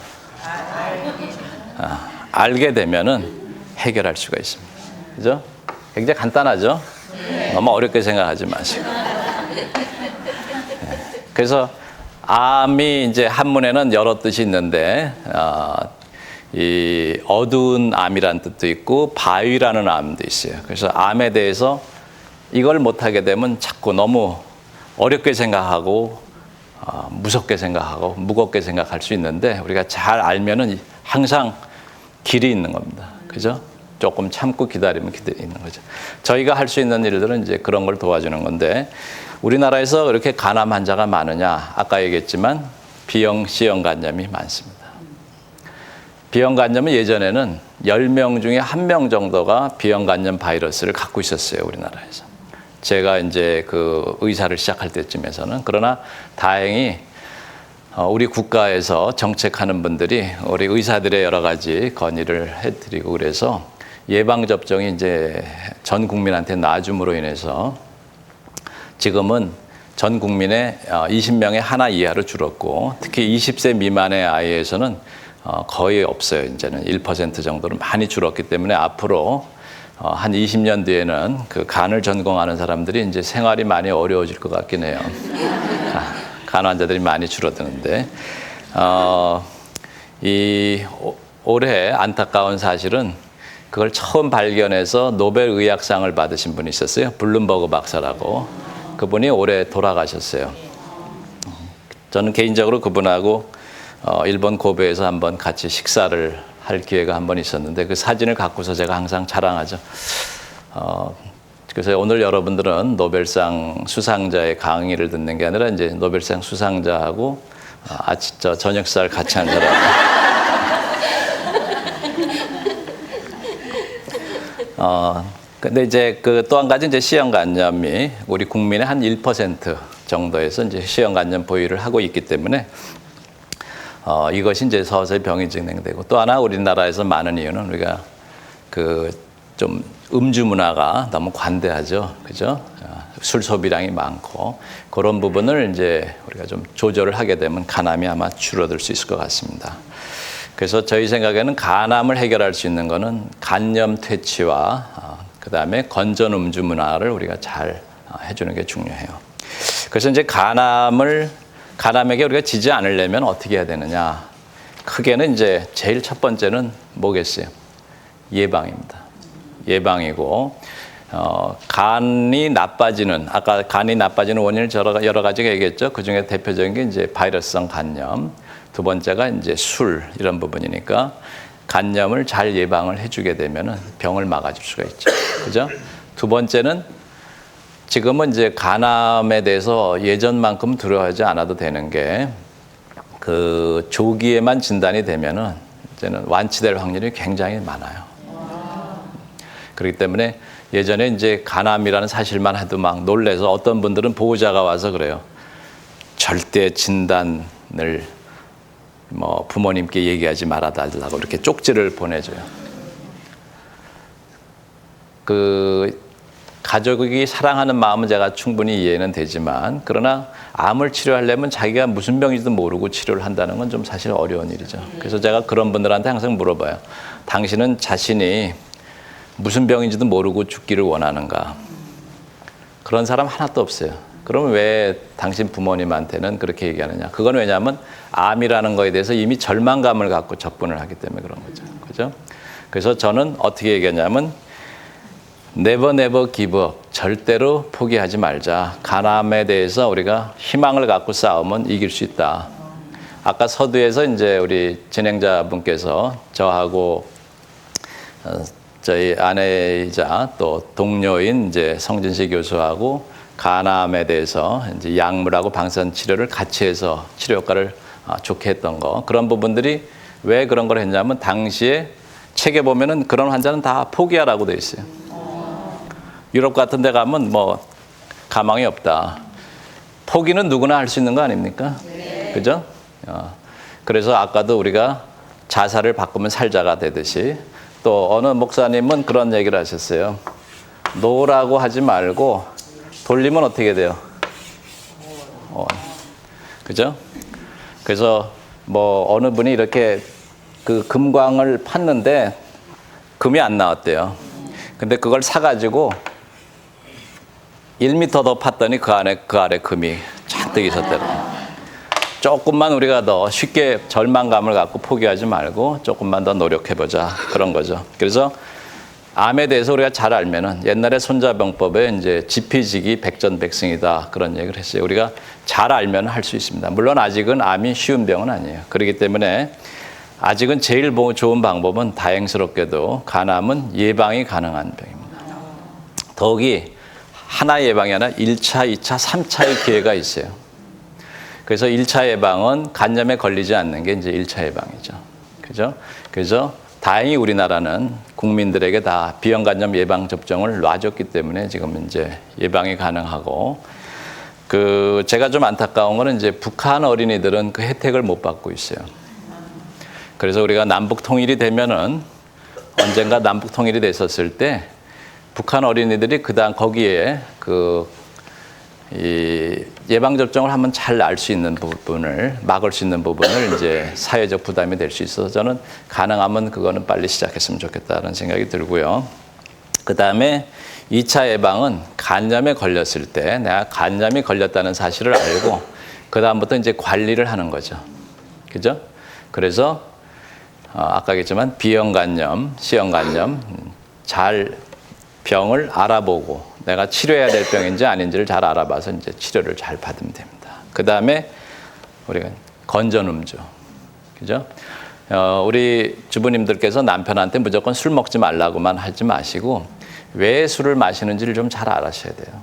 알게 되면은 해결할 수가 있습니다. 그죠? 굉장히 간단하죠? 너무 어렵게 생각하지 마시고. 그래서 암이 이제 한문에는 여러 뜻이 있는데 이 어두운 암이라는 뜻도 있고 바위라는 암도 있어요. 그래서 암에 대해서 이걸 못하게 되면 자꾸 너무 어렵게 생각하고 무섭게 생각하고 무겁게 생각할 수 있는데 우리가 잘 알면은 항상 길이 있는 겁니다. 그죠? 조금 참고 기다리면 길이 있는 거죠. 저희가 할 수 있는 일들은 이제 그런 걸 도와주는 건데 우리나라에서 그렇게 간암 환자가 많으냐? 아까 얘기했지만 B형, C형 간염이 많습니다. B형 간염은 예전에는 10명 중에 1명 정도가 B형 간염 바이러스를 갖고 있었어요, 우리나라에서. 제가 이제 그 의사를 시작할 때쯤에서는. 그러나 다행히 우리 국가에서 정책하는 분들이 우리 의사들의 여러 가지 건의를 해드리고 그래서 예방접종이 이제 전 국민한테 나줌으로 인해서 지금은 전 국민의 20명에 하나 이하로 줄었고 특히 20세 미만의 아이에서는 거의 없어요. 이제는 1% 정도로 많이 줄었기 때문에 앞으로 한 20년 뒤에는 그 간을 전공하는 사람들이 이제 생활이 많이 어려워질 것 같긴 해요. 간 환자들이 많이 줄어드는데 이 올해 안타까운 사실은 그걸 처음 발견해서 노벨 의학상을 받으신 분이 있었어요. 블룸버그 박사라고. 그분이 올해 돌아가셨어요. 저는 개인적으로 그분하고 일본 고베에서 한번 같이 식사를 할 기회가 한 번 있었는데 그 사진을 갖고서 제가 항상 자랑하죠. 그래서 오늘 여러분들은 노벨상 수상자의 강의를 듣는 게 아니라 이제 노벨상 수상자하고 저녁살 같이 앉아라. 근데 이제 그 또 한 가지 이제 C형 간염이 우리 국민의 한 1% 정도에서 이제 C형 간염 보유를 하고 있기 때문에 이것이 이제 서서히 병이 진행되고 또 하나 우리나라에서 많은 이유는 우리가 그 좀 음주 문화가 너무 관대하죠. 그죠? 술 소비량이 많고 그런 부분을 이제 우리가 좀 조절을 하게 되면 간암이 아마 줄어들 수 있을 것 같습니다. 그래서 저희 생각에는 간암을 해결할 수 있는 거는 간염 퇴치와 그다음에 건전 음주 문화를 우리가 잘 해주는 게 중요해요. 그래서 이제 간암에게 우리가 지지 않으려면 어떻게 해야 되느냐? 크게는 이제 제일 첫 번째는 뭐겠어요? 예방입니다. 예방이고 간이 나빠지는 아까 간이 나빠지는 원인을 여러 가지가 얘기했죠. 그 중에 대표적인 게 이제 바이러스성 간염. 두 번째가 이제 술 이런 부분이니까 간염을 잘 예방을 해주게 되면은 병을 막아줄 수가 있죠. 그죠? 두 번째는 지금은 이제 간암에 대해서 예전만큼 두려워하지 않아도 되는 게 그 조기에만 진단이 되면은 이제는 완치될 확률이 굉장히 많아요. 그렇기 때문에 예전에 이제 간암이라는 사실만 해도 막 놀래서 어떤 분들은 보호자가 와서 그래요. 절대 진단을 뭐 부모님께 얘기하지 말아달라고 이렇게 쪽지를 보내줘요. 그 가족이 사랑하는 마음은 제가 충분히 이해는 되지만 그러나 암을 치료하려면 자기가 무슨 병인지도 모르고 치료를 한다는 건 좀 사실 어려운 일이죠. 그래서 제가 그런 분들한테 항상 물어봐요. 당신은 자신이 무슨 병인지도 모르고 죽기를 원하는가? 그런 사람 하나도 없어요. 그러면 왜 당신 부모님한테는 그렇게 얘기하느냐? 그건 왜냐하면 암이라는 거에 대해서 이미 절망감을 갖고 접근을 하기 때문에 그런 거죠. 그죠? 그래서 저는 어떻게 얘기하냐면 never never give up. 절대로 포기하지 말자. 간암에 대해서 우리가 희망을 갖고 싸우면 이길 수 있다. 아까 서두에서 이제 우리 진행자분께서 저하고 저희 아내이자 또 동료인 이제 성진씨 교수하고 간암에 대해서 이제 약물하고 방사선 치료를 같이 해서 치료 효과를 좋게 했던 거. 그런 부분들이 왜 그런 걸 했냐면 당시에 책에 보면은 그런 환자는 다 포기하라고 돼 있어요. 유럽 같은 데 가면 뭐 가망이 없다. 포기는 누구나 할 수 있는 거 아닙니까? 네. 그죠? 그래서 아까도 우리가 자살을 바꾸면 살자가 되듯이 또 어느 목사님은 그런 얘기를 하셨어요. 놓으라고 하지 말고 돌리면 어떻게 돼요? 그죠? 그래서 뭐 어느 분이 이렇게 그 금광을 팠는데 금이 안 나왔대요. 근데 그걸 사가지고 1m 더 팠더니 그 아래 금이 잔뜩 있었대요. 조금만 우리가 더 쉽게 절망감을 갖고 포기하지 말고 조금만 더 노력해보자, 그런 거죠. 그래서 암에 대해서 우리가 잘 알면은 옛날에 손자병법에 이제 지피지기 백전백승이다, 그런 얘기를 했어요. 우리가 잘 알면 할 수 있습니다. 물론 아직은 암이 쉬운 병은 아니에요. 그렇기 때문에 아직은 제일 좋은 방법은 다행스럽게도 간암은 예방이 가능한 병입니다. 더욱이 하나의 예방이 아니라 1차, 2차, 3차의 기회가 있어요. 그래서 1차 예방은 간염에 걸리지 않는 게 이제 1차 예방이죠. 그죠? 그래서 다행히 우리나라는 국민들에게 다 비형간염 예방 접종을 놔줬기 때문에 지금 이제 예방이 가능하고, 제가 좀 안타까운 거는 이제 북한 어린이들은 그 혜택을 못 받고 있어요. 그래서 우리가 남북 통일이 되면은 언젠가 남북 통일이 됐었을 때 북한 어린이들이 그다음 거기에 이 예방접종을 하면 잘 알 수 있는 부분을, 막을 수 있는 부분을 이제 사회적 부담이 될 수 있어서 저는 가능하면 그거는 빨리 시작했으면 좋겠다는 생각이 들고요. 그 다음에 2차 예방은 간염에 걸렸을 때 내가 간염이 걸렸다는 사실을 알고 그 다음부터 이제 관리를 하는 거죠. 그죠? 그래서 아까 얘기했지만 비형간염, C형간염 잘 병을 알아보고 내가 치료해야 될 병인지 아닌지를 잘 알아봐서 이제 치료를 잘 받으면 됩니다. 그 다음에 우리가 건전음주, 그죠? 우리 주부님들께서 남편한테 무조건 술 먹지 말라고만 하지 마시고 왜 술을 마시는지를 좀 잘 알아셔야 돼요.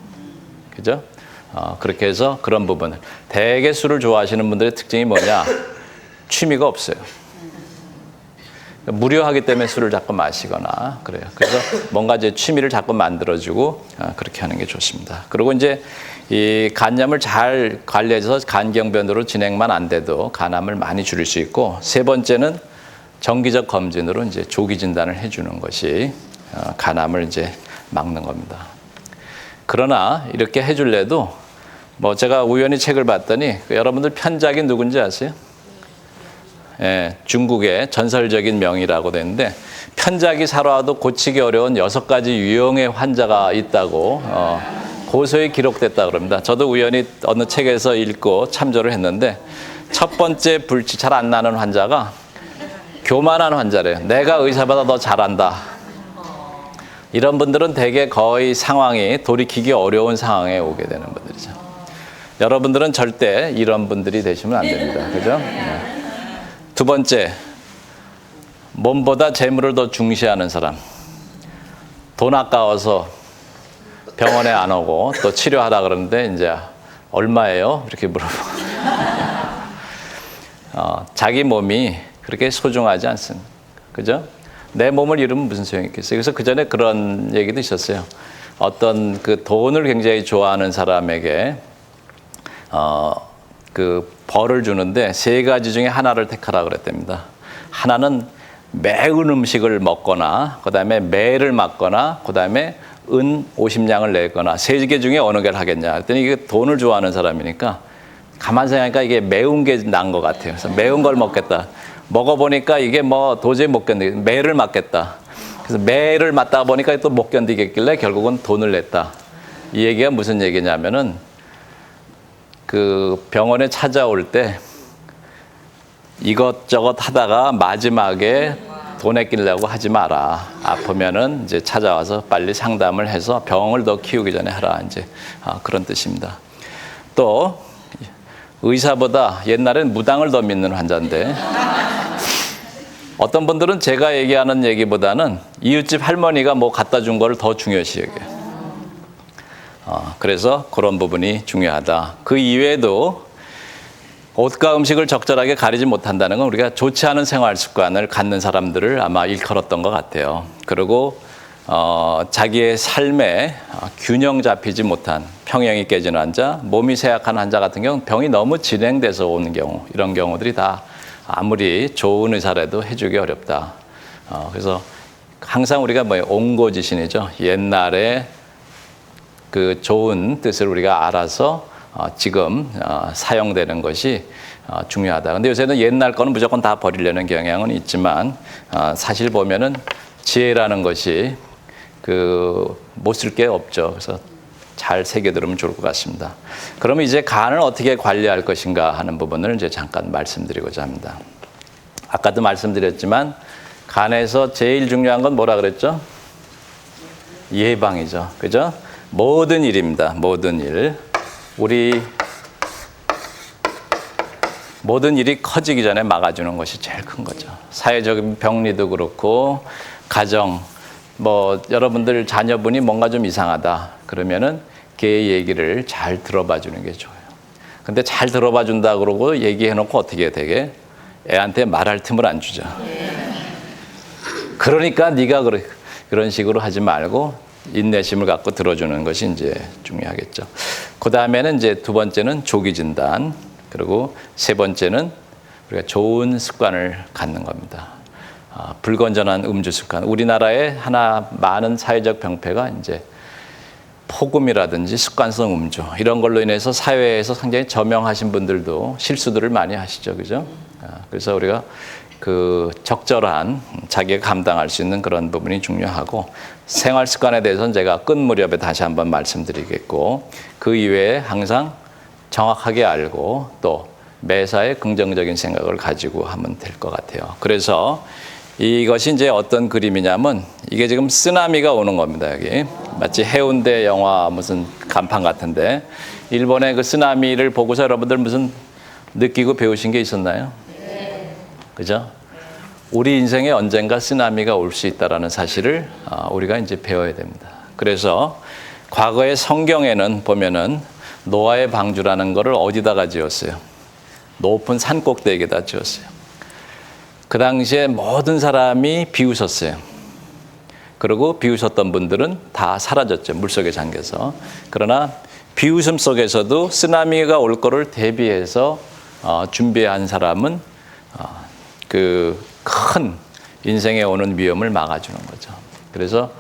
그죠? 그렇게 해서 그런 부분을, 대개 술을 좋아하시는 분들의 특징이 뭐냐? 취미가 없어요. 무료하기 때문에 술을 자꾸 마시거나 그래요. 그래서 뭔가 이제 취미를 자꾸 만들어주고 그렇게 하는 게 좋습니다. 그리고 이제 이 간염을 잘 관리해서 간경변으로 진행만 안 돼도 간암을 많이 줄일 수 있고, 세 번째는 정기적 검진으로 이제 조기 진단을 해주는 것이 간암을 이제 막는 겁니다. 그러나 이렇게 해줄래도 뭐 제가 우연히 책을 봤더니 여러분들 편작이 누군지 아세요? 예, 중국의 전설적인 명의라고 되는데 편작이 살아와도 고치기 어려운 6가지 유형의 환자가 있다고 고소히 기록됐다 그럽니다. 저도 우연히 어느 책에서 읽고 참조를 했는데 첫 번째 불치 잘 안 나는 환자가 교만한 환자래요. 내가 의사보다 더 잘한다. 이런 분들은 대개 거의 상황이 돌이키기 어려운 상황에 오게 되는 분들이죠. 여러분들은 절대 이런 분들이 되시면 안 됩니다. 그죠? 네. 두 번째, 몸보다 재물을 더 중시하는 사람. 돈 아까워서 병원에 안 오고 또 치료하라 그러는데 이제 얼마예요? 이렇게 물어보고. 자기 몸이 그렇게 소중하지 않습니다. 그죠? 내 몸을 잃으면 무슨 소용이 있겠어요? 그래서 그 전에 그런 얘기도 있었어요. 어떤 그 돈을 굉장히 좋아하는 사람에게 그 벌을 주는데 3가지 중에 하나를 택하라 그랬답니다. 하나는 매운 음식을 먹거나, 그 다음에 매를 맞거나, 그 다음에 은 50냥을 내거나, 3개 중에 어느 개를 하겠냐 그랬더니 이게 돈을 좋아하는 사람이니까 가만 생각하니까 이게 매운 게 난 것 같아요. 그래서 매운 걸 먹겠다. 먹어보니까 이게 뭐 도저히 못 견디겠다. 매를 맞겠다. 그래서 매를 맞다가 보니까 또 못 견디겠길래 결국은 돈을 냈다. 이 얘기가 무슨 얘기냐면은 그 병원에 찾아올 때 이것저것 하다가 마지막에 돈 아끼려고 하지 마라. 아프면은 이제 찾아와서 빨리 상담을 해서 병을 더 키우기 전에 하라. 이제 그런 뜻입니다. 또 의사보다 옛날엔 무당을 더 믿는 환자인데 어떤 분들은 제가 얘기하는 얘기보다는 이웃집 할머니가 뭐 갖다 준 거를 더 중요시 여겨요. 그래서 그런 부분이 중요하다. 그 이외에도 옷과 음식을 적절하게 가리지 못한다는 건 우리가 좋지 않은 생활 습관을 갖는 사람들을 아마 일컬었던 것 같아요. 그리고 자기의 삶에 균형 잡히지 못한, 평형이 깨진 환자, 몸이 쇠약한 환자 같은 경우는 병이 너무 진행돼서 오는 경우, 이런 경우들이 다 아무리 좋은 의사라도 해주기 어렵다. 그래서 항상 우리가 옹고지신이죠. 옛날에 그 좋은 뜻을 우리가 알아서 지금 사용되는 것이 중요하다. 근데 요새는 옛날 거는 무조건 다 버리려는 경향은 있지만 사실 보면은 지혜라는 것이 못 쓸 게 없죠. 그래서 잘 새겨들으면 좋을 것 같습니다. 그러면 이제 간을 어떻게 관리할 것인가 하는 부분을 이제 잠깐 말씀드리고자 합니다. 아까도 말씀드렸지만 간에서 제일 중요한 건 뭐라 그랬죠? 예방이죠. 그죠? 모든 일입니다. 모든 일. 모든 일이 커지기 전에 막아주는 것이 제일 큰 거죠. 사회적인 병리도 그렇고 가정, 여러분들 자녀분이 뭔가 좀 이상하다 그러면은 걔 얘기를 잘 들어봐 주는 게 좋아요. 근데 잘 들어봐 준다 그러고 얘기해 놓고 어떻게 되게 애한테 말할 틈을 안 주죠. 그러니까 네가 그런 식으로 하지 말고 인내심을 갖고 들어주는 것이 이제 중요하겠죠. 그 다음에는 이제 두 번째는 조기 진단, 그리고 세 번째는 우리가 좋은 습관을 갖는 겁니다. 불건전한 음주 습관. 우리나라에 많은 사회적 병폐가 이제 폭음이라든지 습관성 음주 이런 걸로 인해서 사회에서 굉장히 저명하신 분들도 실수들을 많이 하시죠, 그죠? 그래서 우리가 적절한 자기가 감당할 수 있는 그런 부분이 중요하고 생활 습관에 대해서는 제가 끝 무렵에 다시 한번 말씀드리겠고 그 이외에 항상 정확하게 알고 또 매사에 긍정적인 생각을 가지고 하면 될 것 같아요. 그래서 이것이 이제 어떤 그림이냐면 이게 지금 쓰나미가 오는 겁니다. 여기 마치 해운대 영화 무슨 간판 같은데 일본의 그 쓰나미를 보고서 여러분들 무슨 느끼고 배우신 게 있었나요? 그죠? 우리 인생에 언젠가 쓰나미가 올 수 있다라는 사실을 우리가 이제 배워야 됩니다. 그래서 과거의 성경에는 보면은 노아의 방주라는 거를 어디다가 지었어요? 높은 산 꼭대기에다 지었어요. 그 당시에 모든 사람이 비웃었어요. 그리고 비웃었던 분들은 다 사라졌죠. 물속에 잠겨서. 그러나 비웃음 속에서도 쓰나미가 올 거를 대비해서 준비한 사람은 그 큰 인생에 오는 위험을 막아주는 거죠. 그래서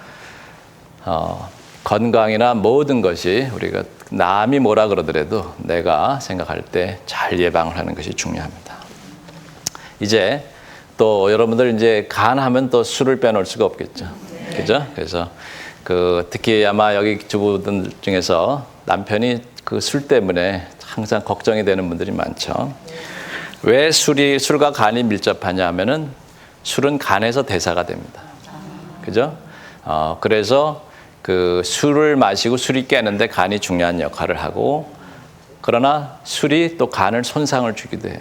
건강이나 모든 것이 우리가 남이 뭐라 그러더라도 내가 생각할 때 잘 예방을 하는 것이 중요합니다. 이제 또 여러분들 이제 간 하면 또 술을 빼놓을 수가 없겠죠. 그죠? 그래서 특히 아마 여기 주부들 중에서 남편이 그 술 때문에 항상 걱정이 되는 분들이 많죠. 왜 술과 간이 밀접하냐 하면은 술은 간에서 대사가 됩니다. 그죠? 그래서 술을 마시고 술이 깨는데 간이 중요한 역할을 하고 그러나 술이 또 간을 손상을 주기도 해요.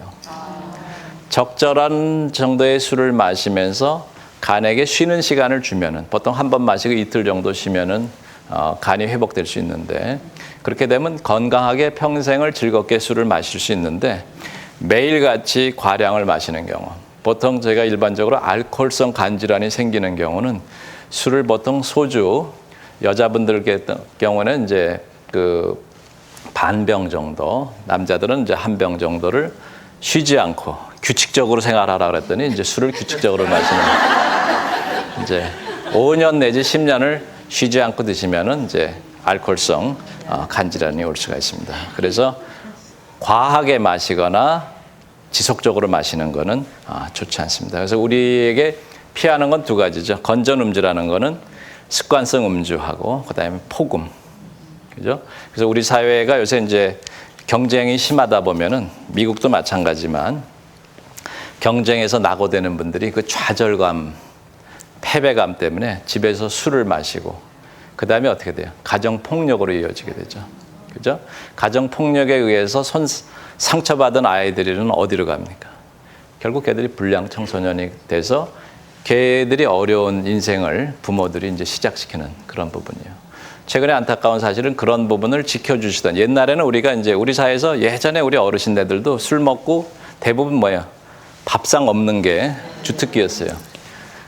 적절한 정도의 술을 마시면서 간에게 쉬는 시간을 주면은 보통 한 번 마시고 이틀 정도 쉬면은 간이 회복될 수 있는데 그렇게 되면 건강하게 평생을 즐겁게 술을 마실 수 있는데 매일같이 과량을 마시는 경우 보통 저희가 일반적으로 알코올성 간 질환이 생기는 경우는 술을 보통 소주 여자분들 경우는 이제 반병 정도 남자들은 이제 한 병 정도를 쉬지 않고 규칙적으로 생활하라 그랬더니 이제 술을 규칙적으로 마시는 이제 5년 내지 10년을 쉬지 않고 드시면은 이제 알코올성 간 질환이 올 수가 있습니다. 그래서 과하게 마시거나 지속적으로 마시는 거는 좋지 않습니다. 그래서 우리에게 피하는 건 두 가지죠. 건전 음주라는 거는 습관성 음주하고 그다음에 폭음. 그죠? 그래서 우리 사회가 요새 이제 경쟁이 심하다 보면은 미국도 마찬가지지만 경쟁에서 낙오되는 분들이 그 좌절감, 패배감 때문에 집에서 술을 마시고 그다음에 어떻게 돼요? 가정 폭력으로 이어지게 되죠. 그죠? 가정 폭력에 의해서 상처받은 아이들은 어디로 갑니까? 결국 걔들이 불량 청소년이 돼서 걔들이 어려운 인생을 부모들이 이제 시작시키는 그런 부분이에요. 최근에 안타까운 사실은 그런 부분을 지켜주시던 옛날에는 우리가 이제 우리 사회에서 예전에 우리 어르신네들도 술 먹고 대부분 밥상 없는 게 주특기였어요.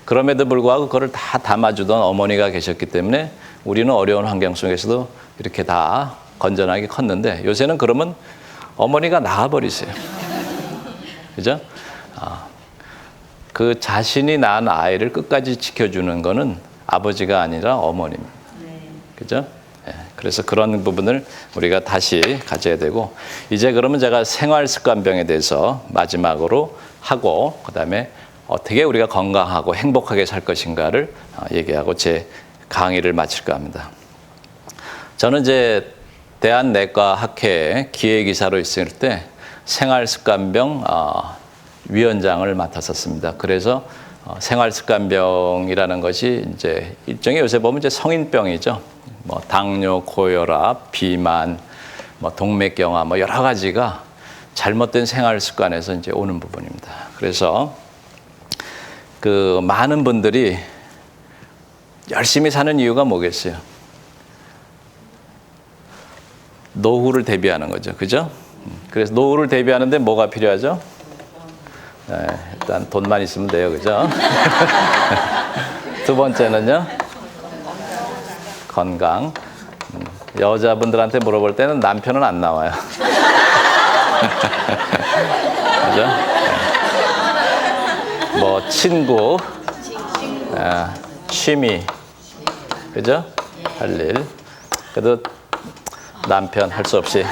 그럼에도 불구하고 그걸 다 담아주던 어머니가 계셨기 때문에 우리는 어려운 환경 속에서도 이렇게 다 건전하게 컸는데 요새는 그러면 어머니가 나가버리세요. 그죠? 그 자신이 낳은 아이를 끝까지 지켜주는 거는 아버지가 아니라 어머니입니다. 그죠? 예, 그래서 그런 부분을 우리가 다시 가져야 되고, 이제 그러면 제가 생활습관병에 대해서 마지막으로 하고, 그 다음에 어떻게 우리가 건강하고 행복하게 살 것인가를 얘기하고 제 강의를 마칠까 합니다. 저는 이제 대한내과학회 기획이사로 있을 때 생활습관병 위원장을 맡았었습니다. 그래서 생활습관병이라는 것이 이제 일종의 요새 보면 이제 성인병이죠. 뭐 당뇨, 고혈압, 비만, 뭐 동맥경화, 뭐 여러 가지가 잘못된 생활습관에서 이제 오는 부분입니다. 그래서 그 많은 분들이 열심히 사는 이유가 뭐겠어요? 노후를 대비하는 거죠. 그죠? 그래서 노후를 대비하는데 뭐가 필요하죠? 네, 일단 돈만 있으면 돼요. 그죠? 두 번째는요? 건강. 여자분들한테 물어볼 때는 남편은 안 나와요. 그죠? 네. 뭐 친구, 취미, 그죠? 할 일. 그래도 남편 할 수 없이.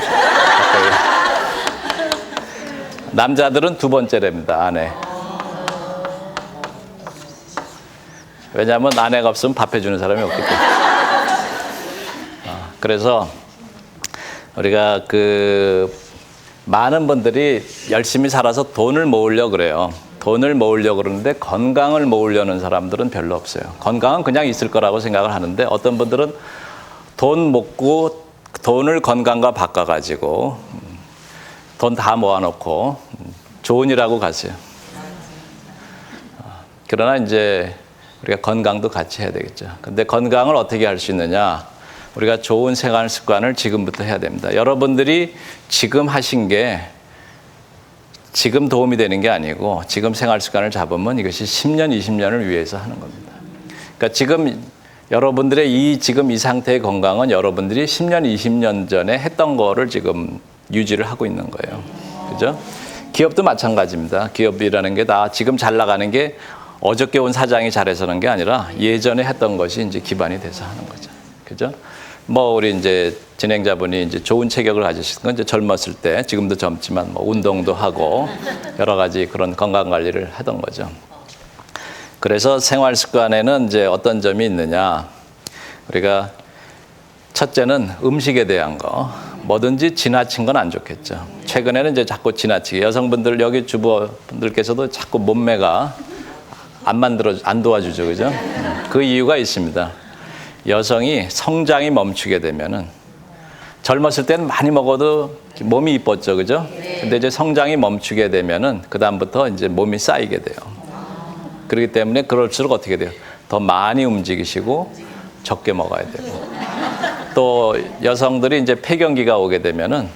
남자들은 두 번째랍니다. 아내. 왜냐하면 아내가 없으면 밥 해주는 사람이 없기 때문에. 그래서 우리가 그 많은 분들이 열심히 살아서 돈을 모으려고 그래요. 돈을 모으려고 그러는데 건강을 모으려는 사람들은 별로 없어요. 건강은 그냥 있을 거라고 생각을 하는데, 어떤 분들은 돈 먹고 돈을 건강과 바꿔가지고 돈 다 모아놓고 좋은 일하고 가세요. 그러나 이제 우리가 건강도 같이 해야 되겠죠. 근데 건강을 어떻게 할 수 있느냐? 우리가 좋은 생활 습관을 지금부터 해야 됩니다. 여러분들이 지금 하신 게 지금 도움이 되는 게 아니고, 지금 생활 습관을 잡으면 이것이 10년, 20년을 위해서 하는 겁니다. 그러니까 지금 여러분들의 지금 이 상태의 건강은 여러분들이 10년, 20년 전에 했던 거를 지금 유지를 하고 있는 거예요. 그죠? 기업도 마찬가지입니다. 기업이라는 게 다 지금 잘 나가는 게 어저께 온 사장이 잘해서는 게 아니라 예전에 했던 것이 이제 기반이 돼서 하는 거죠. 그죠? 뭐 우리 이제 진행자분이 이제 좋은 체격을 가지신 건 이제 젊었을 때, 지금도 젊지만 뭐 운동도 하고 여러 가지 그런 건강 관리를 하던 거죠. 그래서 생활 습관에는 이제 어떤 점이 있느냐? 우리가 첫째는 음식에 대한 거. 뭐든지 지나친 건 안 좋겠죠. 최근에는 이제 자꾸 지나치게, 여성분들 여기 주부분들께서도 자꾸 몸매가 안 도와주죠. 그죠? 그 이유가 있습니다. 여성이 성장이 멈추게 되면은, 젊었을 때는 많이 먹어도 몸이 이뻤죠. 그죠? 근데 이제 성장이 멈추게 되면은 그다음부터 이제 몸이 쌓이게 돼요. 그렇기 때문에 그럴수록 어떻게 돼요? 더 많이 움직이시고 적게 먹어야 되고. 또 여성들이 이제 폐경기가 오게 되면은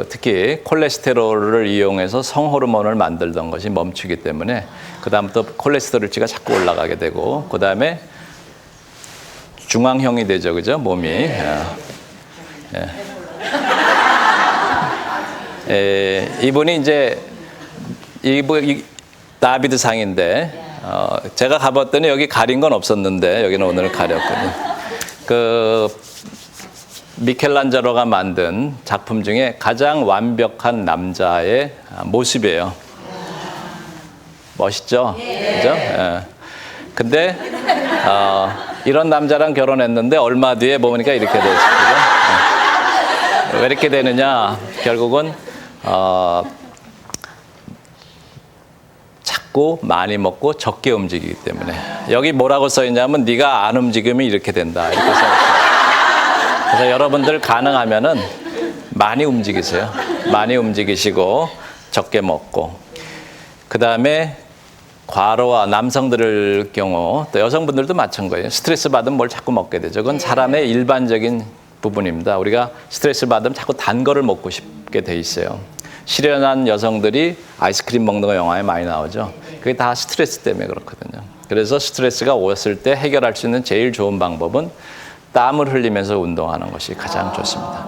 특히 콜레스테롤을 이용해서 성호르몬을 만들던 것이 멈추기 때문에 그다음부터 콜레스테롤치가 자꾸 올라가게 되고, 그다음에 중앙형이 되죠. 그죠? 몸이. 이분이 이제 다비드 상인데, 제가 가봤더니 여기 가린 건 없었는데 여기는 오늘 가렸거든요. 미켈란젤로가 만든 작품 중에 가장 완벽한 남자의 모습이에요. 멋있죠? 그죠? 예. 근데 이런 남자랑 결혼했는데 얼마 뒤에 보니까 이렇게 됐어요. 왜 이렇게 되느냐? 결국은 자꾸 많이 먹고 적게 움직이기 때문에. 여기 뭐라고 써 있냐면 네가 안 움직이면 이렇게 된다. 이렇게 써 있어요. 그래서 여러분들 가능하면은 많이 움직이세요. 많이 움직이시고 적게 먹고. 그다음에 과로와 남성들의 경우, 또 여성분들도 마찬가지예요. 스트레스 받으면 뭘 자꾸 먹게 되죠. 그건 사람의 일반적인 부분입니다. 우리가 스트레스 받으면 자꾸 단 거를 먹고 싶게 돼 있어요. 실연한 여성들이 아이스크림 먹는 거 영화에 많이 나오죠. 그게 다 스트레스 때문에 그렇거든요. 그래서 스트레스가 왔을 때 해결할 수 있는 제일 좋은 방법은 땀을 흘리면서 운동하는 것이 가장 좋습니다.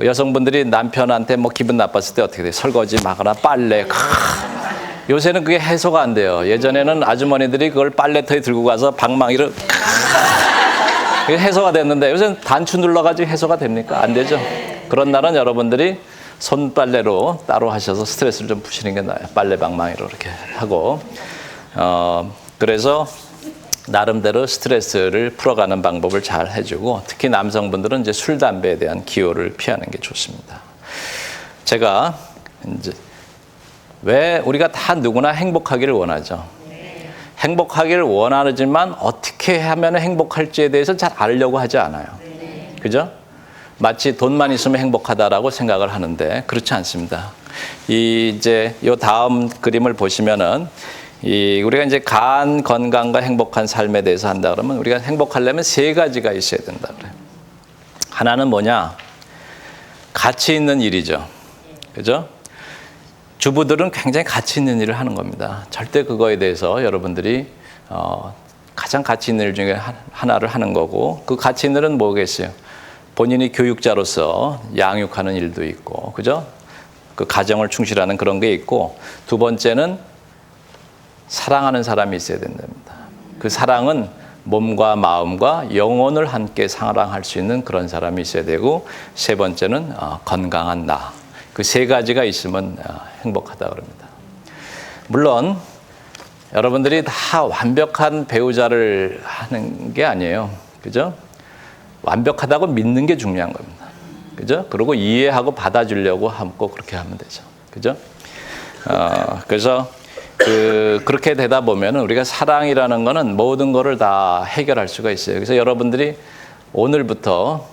여성분들이 남편한테 뭐 기분 나빴을 때 어떻게 돼요? 설거지 막거나 빨래 요새는 그게 해소가 안 돼요. 예전에는 아주머니들이 그걸 빨래터에 들고 가서 방망이를 그게 해소가 됐는데 요새는 단추 눌러가지고 해소가 됩니까? 안 되죠. 그런 날은 여러분들이 손빨래로 따로 하셔서 스트레스를 좀 푸시는 게 나아요. 빨래 방망이로 이렇게 하고. 그래서 나름대로 스트레스를 풀어가는 방법을 잘 해주고, 특히 남성분들은 이제 술, 담배에 대한 기호를 피하는 게 좋습니다. 제가 이제 왜 우리가 다 누구나 행복하기를 원하죠. 행복하기를 원하지만 어떻게 하면 행복할지에 대해서 잘 알려고 하지 않아요. 그죠? 마치 돈만 있으면 행복하다라고 생각을 하는데 그렇지 않습니다. 이제 요 다음 그림을 보시면은 우리가 이제 간 건강과 행복한 삶에 대해서 한다 그러면 우리가 행복하려면 세 가지가 있어야 된다 그래요. 하나는 뭐냐? 가치 있는 일이죠. 그죠? 주부들은 굉장히 가치 있는 일을 하는 겁니다. 절대 그거에 대해서 여러분들이 가장 가치 있는 일 중에 하나를 하는 거고, 그 가치 있는 일은 뭐겠어요? 본인이 교육자로서 양육하는 일도 있고, 그죠? 그 가정을 충실하는 그런 게 있고, 두 번째는 사랑하는 사람이 있어야 된답니다. 그 사랑은 몸과 마음과 영혼을 함께 사랑할 수 있는 그런 사람이 있어야 되고, 세 번째는 건강한 나. 그 세 가지가 있으면 행복하다 그럽니다. 물론 여러분들이 다 완벽한 배우자를 하는 게 아니에요. 그죠? 완벽하다고 믿는 게 중요한 겁니다. 그죠? 그리고 이해하고 받아주려고 하고 그렇게 하면 되죠. 그죠? 그래서 그렇게 되다 보면 우리가 사랑이라는 거는 모든 거를 다 해결할 수가 있어요. 그래서 여러분들이 오늘부터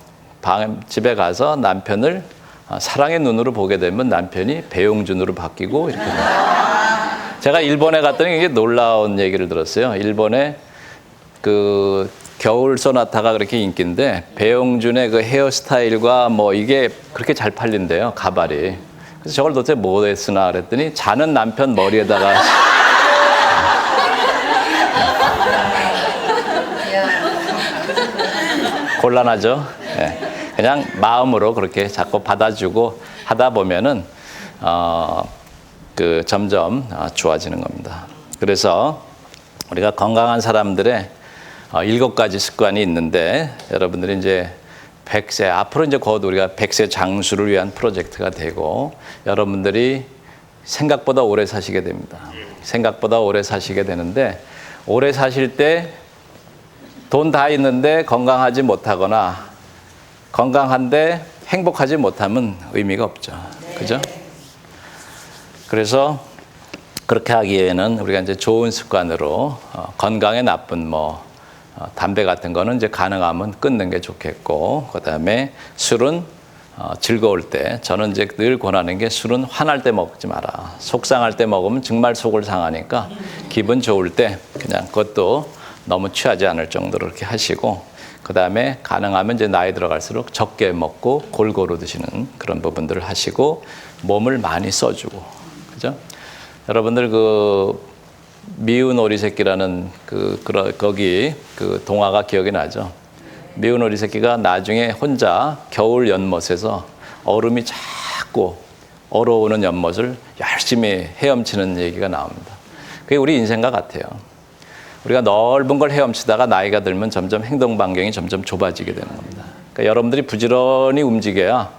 집에 가서 남편을 사랑의 눈으로 보게 되면 남편이 배용준으로 바뀌고 이렇게 됩니다. 제가 일본에 갔더니 이게 놀라운 얘기를 들었어요. 일본에 그 겨울 소나타가 그렇게 인기인데 배용준의 그 헤어스타일과 뭐 이게 그렇게 잘 팔린대요. 가발이. 그래서 저걸 도대체 뭐 쓰나 그랬더니 자는 남편 머리에다가 곤란하죠. 네. 그냥 마음으로 그렇게 자꾸 받아주고 하다 보면은 점점 좋아지는 겁니다. 그래서 우리가 건강한 사람들의 7가지 습관이 있는데, 여러분들이 이제 100세 앞으로 이제 곧 우리가 100세 장수를 위한 프로젝트가 되고, 여러분들이 생각보다 오래 사시게 됩니다. 생각보다 오래 사시게 되는데, 오래 사실 때 돈 다 있는데 건강하지 못하거나 건강한데 행복하지 못하면 의미가 없죠. 그죠? 그래서 그렇게 하기에는 우리가 이제 좋은 습관으로 건강에 나쁜 담배 같은 거는 이제 가능하면 끊는 게 좋겠고, 그다음에 술은 즐거울 때, 저는 이제 늘 권하는 게 술은 화날 때 먹지 마라. 속상할 때 먹으면 정말 속을 상하니까 기분 좋을 때 그냥 그것도 너무 취하지 않을 정도로 이렇게 하시고, 그 다음에 가능하면 이제 나이 들어갈수록 적게 먹고 골고루 드시는 그런 부분들을 하시고, 몸을 많이 써주고, 그죠? 여러분들 그 미운 오리 새끼라는 거기 그 동화가 기억이 나죠? 미운 오리 새끼가 나중에 혼자 겨울 연못에서 얼음이 자꾸 얼어오는 연못을 열심히 헤엄치는 얘기가 나옵니다. 그게 우리 인생과 같아요. 우리가 넓은 걸 헤엄치다가 나이가 들면 점점 행동 반경이 점점 좁아지게 되는 겁니다. 그러니까 여러분들이 부지런히 움직여야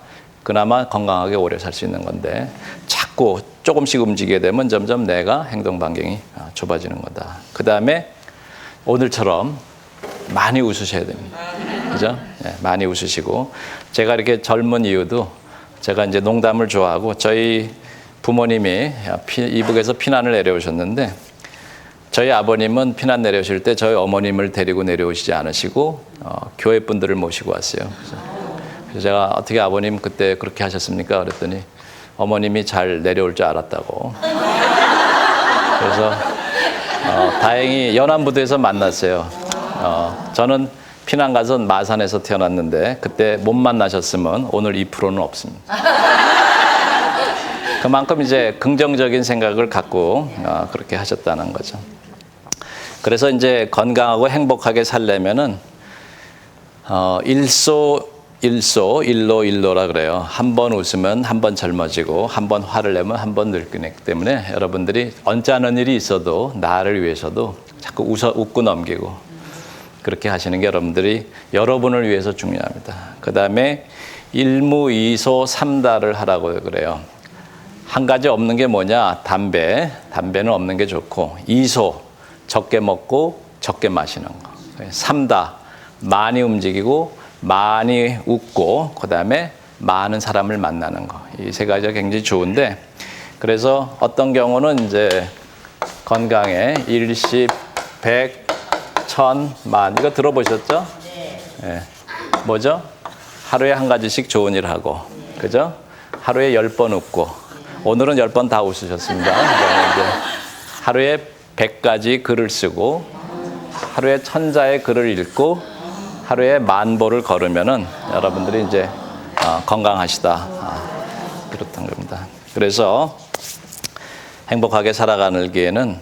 그나마 건강하게 오래 살 수 있는 건데, 자꾸 조금씩 움직이게 되면 점점 내가 행동 반경이 좁아지는 거다. 그 다음에 오늘처럼 많이 웃으셔야 됩니다. 그죠? 네, 많이 웃으시고, 제가 이렇게 젊은 이유도 제가 이제 농담을 좋아하고, 저희 부모님이 이북에서 피난을 내려오셨는데, 저희 아버님은 피난 내려오실 때 저희 어머님을 데리고 내려오시지 않으시고 교회 분들을 모시고 왔어요. 그래서 제가 어떻게 아버님 그때 그렇게 하셨습니까? 그랬더니 어머님이 잘 내려올 줄 알았다고. 그래서 다행히 연안부두에서 만났어요. 저는 피난 가서 마산에서 태어났는데 그때 못 만나셨으면 오늘 2%는 없습니다. 그만큼 이제 긍정적인 생각을 갖고 그렇게 하셨다는 거죠. 그래서 이제 건강하고 행복하게 살려면은 일소, 일로, 일로라 그래요. 한 번 웃으면 한 번 젊어지고 한 번 화를 내면 한 번 늙기 때문에 여러분들이 언짢은 일이 있어도 나를 위해서도 자꾸 웃고 넘기고 그렇게 하시는 게 여러분을 위해서 중요합니다. 그 다음에 일무이소 삼다를 하라고 그래요. 한 가지 없는 게 뭐냐? 담배는 없는 게 좋고, 이소, 적게 먹고 적게 마시는 거. 삼다, 많이 움직이고 많이 웃고 그다음에 많은 사람을 만나는 거. 이 세 가지가 굉장히 좋은데, 그래서 어떤 경우는 이제 건강에 일십, 백, 천, 만, 이거 들어보셨죠? 네. 뭐죠? 하루에 한 가지씩 좋은 일 하고, 그죠? 하루에 10번 웃고, 오늘은 10번 다 웃으셨습니다. 이제 하루에 100가지 글을 쓰고, 하루에 1000자의 글을 읽고, 하루에 10,000보를 걸으면은 여러분들이 이제 건강하시다. 그렇단 겁니다. 그래서 행복하게 살아가기에는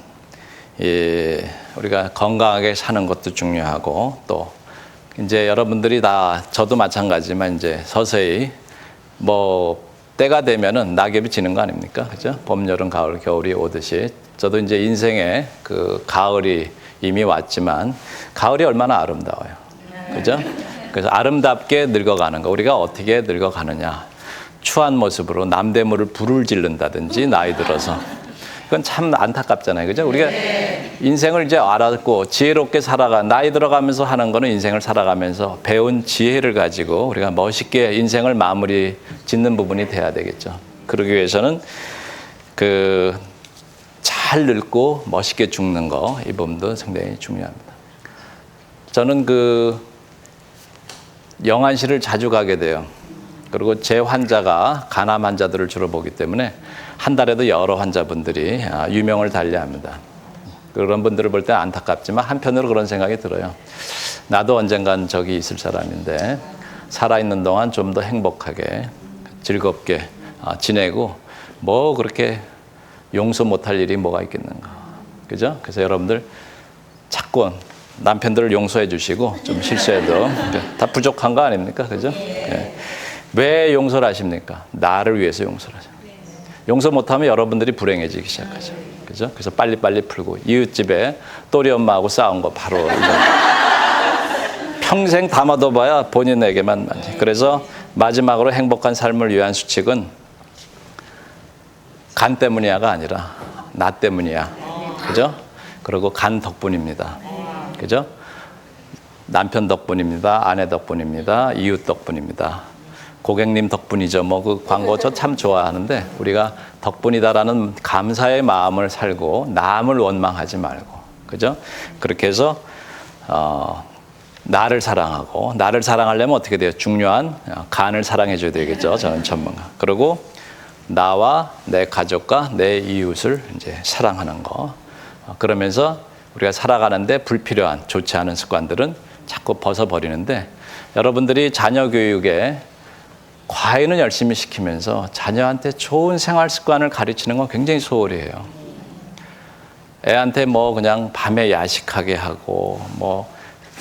우리가 건강하게 사는 것도 중요하고, 또 이제 여러분들이 다 저도 마찬가지지만 이제 서서히 뭐 때가 되면은 낙엽이 지는 거 아닙니까? 그죠? 봄, 여름, 가을, 겨울이 오듯이 저도 이제 인생에 그 가을이 이미 왔지만 가을이 얼마나 아름다워요. 그죠? 그래서 아름답게 늙어가는 거. 우리가 어떻게 늙어가느냐. 추한 모습으로 남대문을 불을 지른다든지 나이 들어서. 그건 참 안타깝잖아요. 그죠? 우리가 인생을 이제 알았고 지혜롭게 나이 들어가면서 하는 거는 인생을 살아가면서 배운 지혜를 가지고 우리가 멋있게 인생을 마무리 짓는 부분이 돼야 되겠죠. 그러기 위해서는 잘 늙고 멋있게 죽는 거, 이 부분도 상당히 중요합니다. 저는 영안실을 자주 가게 돼요. 그리고 제 환자가 간암 환자들을 주로 보기 때문에 한 달에도 여러 환자분들이 유명을 달리합니다. 그런 분들을 볼 때 안타깝지만 한편으로 그런 생각이 들어요. 나도 언젠간 저기 있을 사람인데 살아있는 동안 좀 더 행복하게 즐겁게 지내고 뭐 그렇게 용서 못할 일이 뭐가 있겠는가. 그죠? 그래서 여러분들 자꾸 남편들을 용서해 주시고 좀 실수해도 다 부족한 거 아닙니까? 그죠? 네. 왜 용서를 하십니까? 나를 위해서 용서를 하죠. 용서 못하면 여러분들이 불행해지기 시작하죠. 그죠? 그래서 빨리빨리 풀고 이웃집에 또리 엄마하고 싸운 거 바로 평생 담아둬봐야 본인에게만 많지. 그래서 마지막으로 행복한 삶을 위한 수칙은 간 때문이야가 아니라 나 때문이야. 그죠? 그리고 간 덕분입니다. 그죠? 남편 덕분입니다. 아내 덕분입니다. 이웃 덕분입니다. 고객님 덕분이죠. 뭐 그 광고 저 참 좋아하는데 우리가 덕분이다라는 감사의 마음을 살고 남을 원망하지 말고, 그죠? 그렇게 해서 나를 사랑하고, 나를 사랑하려면 어떻게 돼요? 중요한 간을 사랑해줘야 되겠죠. 저는 전문가. 그리고 나와 내 가족과 내 이웃을 이제 사랑하는 거. 그러면서 우리가 살아가는데 불필요한 좋지 않은 습관들은 자꾸 벗어버리는데, 여러분들이 자녀 교육에 과외는 열심히 시키면서 자녀한테 좋은 생활 습관을 가르치는 건 굉장히 소홀히 해요. 애한테 뭐 그냥 밤에 야식하게 하고 뭐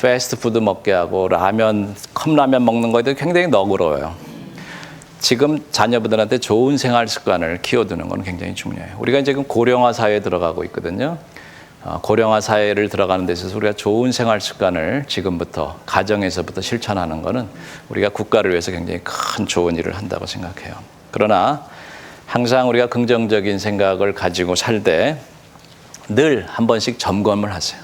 패스트푸드 먹게 하고 컵라면 먹는 거에도 굉장히 너그러워요. 지금 자녀분들한테 좋은 생활 습관을 키워두는 건 굉장히 중요해요. 우리가 지금 고령화 사회에 들어가고 있거든요. 고령화 사회를 들어가는 데 있어서 우리가 좋은 생활 습관을 지금부터 가정에서부터 실천하는 것은 우리가 국가를 위해서 굉장히 큰 좋은 일을 한다고 생각해요. 그러나 항상 우리가 긍정적인 생각을 가지고 살 때 늘 한 번씩 점검을 하세요.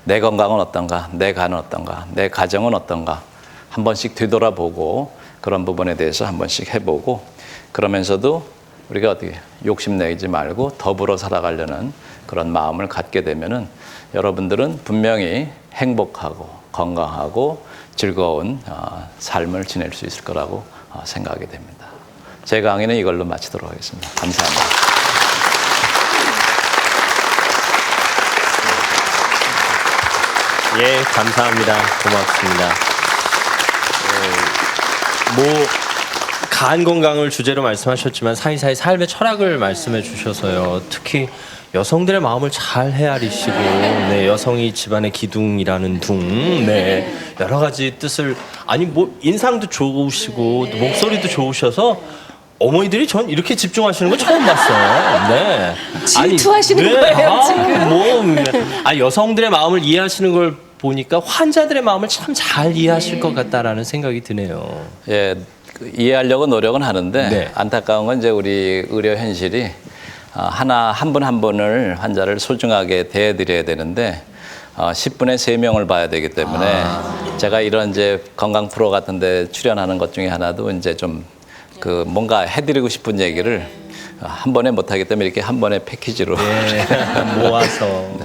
내 건강은 어떤가? 내 간은 어떤가? 내 가정은 어떤가? 한 번씩 되돌아보고 그런 부분에 대해서 한 번씩 해보고, 그러면서도 우리가 어떻게 욕심내지 말고 더불어 살아가려는 그런 마음을 갖게 되면은 여러분들은 분명히 행복하고 건강하고 즐거운 삶을 지낼 수 있을 거라고 생각이 됩니다. 제 강의는 이걸로 마치도록 하겠습니다. 감사합니다. 예, 감사합니다. 고맙습니다. 간 건강을 주제로 말씀하셨지만 사이사이 삶의 철학을 말씀해 주셔서요. 특히 여성들의 마음을 잘 헤아리시고, 네, 여성이 집안의 기둥이라는 둥, 네, 여러 가지 뜻을 아니 뭐 인상도 좋으시고 또 목소리도 좋으셔서 어머니들이 전 이렇게 집중하시는 거 처음 봤어요. 네. 질투하시는 거예요, 지금. 여성들의 마음을 이해하시는 걸 보니까 환자들의 마음을 참 잘 이해하실 것 같다라는 생각이 드네요. 예, 그 이해하려고 노력은 하는데 네. 안타까운 건 이제 우리 의료 현실이 한 분 한 분을 환자를 소중하게 대해드려야 되는데 10분에 3명을 봐야 되기 때문에 제가 이런 이제 건강 프로 같은데 출연하는 것 중에 하나도 이제 좀 그 뭔가 해드리고 싶은 얘기를 한 번에 못하기 때문에 이렇게 한 번에 패키지로 모아서.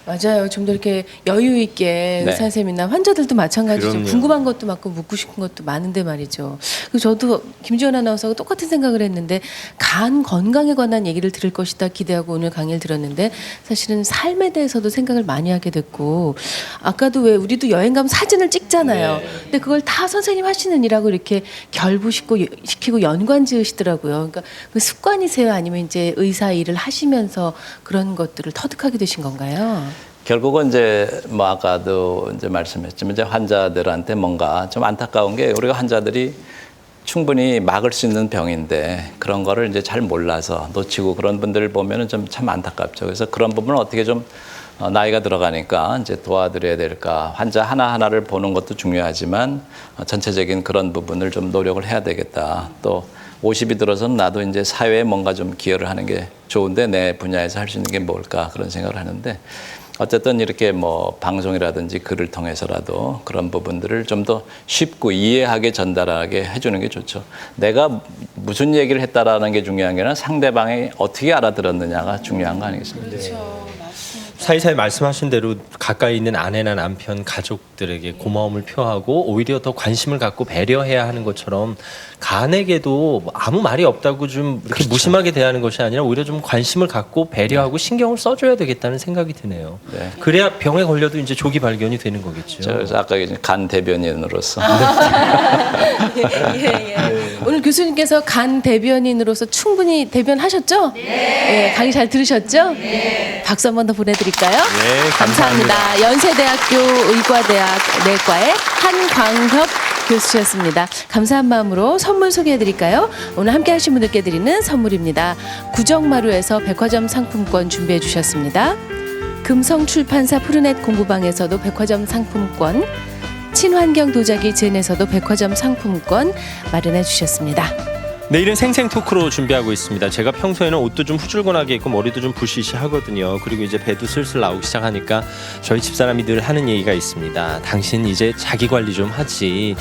맞아요. 좀 더 이렇게 여유 있게 네. 의사 선생님이나 환자들도 마찬가지죠. 그럼요. 궁금한 것도 많고 묻고 싶은 것도 많은데 말이죠. 그래서 저도 김지원 아나운서가 똑같은 생각을 했는데 간 건강에 관한 얘기를 들을 것이다 기대하고 오늘 강의를 들었는데 사실은 삶에 대해서도 생각을 많이 하게 됐고 아까도 왜 우리도 여행 가면 사진을 찍잖아요. 근데 그걸 다 선생님 하시는 일하고 이렇게 결부시키고 연관 지으시더라고요. 그러니까 그 습관이세요? 아니면 이제 의사 일을 하시면서 그런 것들을 터득하게 되신 건가요? 결국은 이제 뭐 아까도 이제 말씀했지만 이제 환자들한테 뭔가 좀 안타까운 게 우리가 환자들이 충분히 막을 수 있는 병인데 그런 거를 이제 잘 몰라서 놓치고 그런 분들을 보면은 좀 참 안타깝죠. 그래서 그런 부분을 어떻게 좀 나이가 들어가니까 이제 도와드려야 될까. 환자 하나하나를 보는 것도 중요하지만 전체적인 그런 부분을 좀 노력을 해야 되겠다. 또 50이 들어서는 나도 이제 사회에 뭔가 좀 기여를 하는 게 좋은데 내 분야에서 할 수 있는 게 뭘까 그런 생각을 하는데 어쨌든 이렇게 뭐 방송이라든지 글을 통해서라도 그런 부분들을 좀 더 쉽고 이해하게 전달하게 해주는 게 좋죠. 내가 무슨 얘기를 했다라는 게 중요한 게 아니라 상대방이 어떻게 알아들었느냐가 중요한 거 아니겠습니까? 그렇죠. 사이사이 말씀하신 대로 가까이 있는 아내나 남편, 가족들에게 고마움을 표하고 오히려 더 관심을 갖고 배려해야 하는 것처럼 간에게도 아무 말이 없다고 좀 이렇게 무심하게 대하는 것이 아니라 오히려 좀 관심을 갖고 배려하고 신경을 써줘야 되겠다는 생각이 드네요. 네. 그래야 병에 걸려도 이제 조기 발견이 되는 거겠죠. 그래서 아까 얘기한 간 대변인으로서 오늘 교수님께서 간 대변인으로서 충분히 대변하셨죠? 네. 강의 잘 들으셨죠? 네. 박수 한 번 더 보내드릴까요? 네, 감사합니다. 연세대학교 의과대학 내과의 한광혁 교수셨습니다. 감사한 마음으로 선물 소개해드릴까요? 오늘 함께 하신 분들께 드리는 선물입니다. 구정마루에서 백화점 상품권 준비해 주셨습니다. 금성출판사 푸르넷 공부방에서도 백화점 상품권, 친환경 도자기 젠에서도 백화점 상품권 마련해 주셨습니다. 내일은 생생 토크로 준비하고 있습니다. 제가 평소에는 옷도 좀 후줄근하게 입고 머리도 좀 부시시하거든요. 그리고 이제 배도 슬슬 나오기 시작하니까 저희 집사람이 늘 하는 얘기가 있습니다. 당신 이제 자기 관리 좀 하지.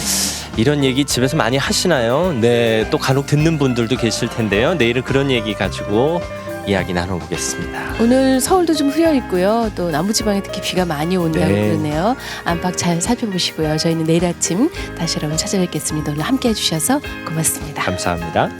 이런 얘기 집에서 많이 하시나요? 네, 또 간혹 듣는 분들도 계실 텐데요. 내일은 그런 얘기 가지고 이야기 나눠보겠습니다. 오늘 서울도 좀 흐려 있고요. 또 남부지방에 특히 비가 많이 온다고 그러네요. 안팎 잘 살펴보시고요. 저희는 내일 아침 다시 여러분 찾아뵙겠습니다. 오늘 함께 해주셔서 고맙습니다. 감사합니다.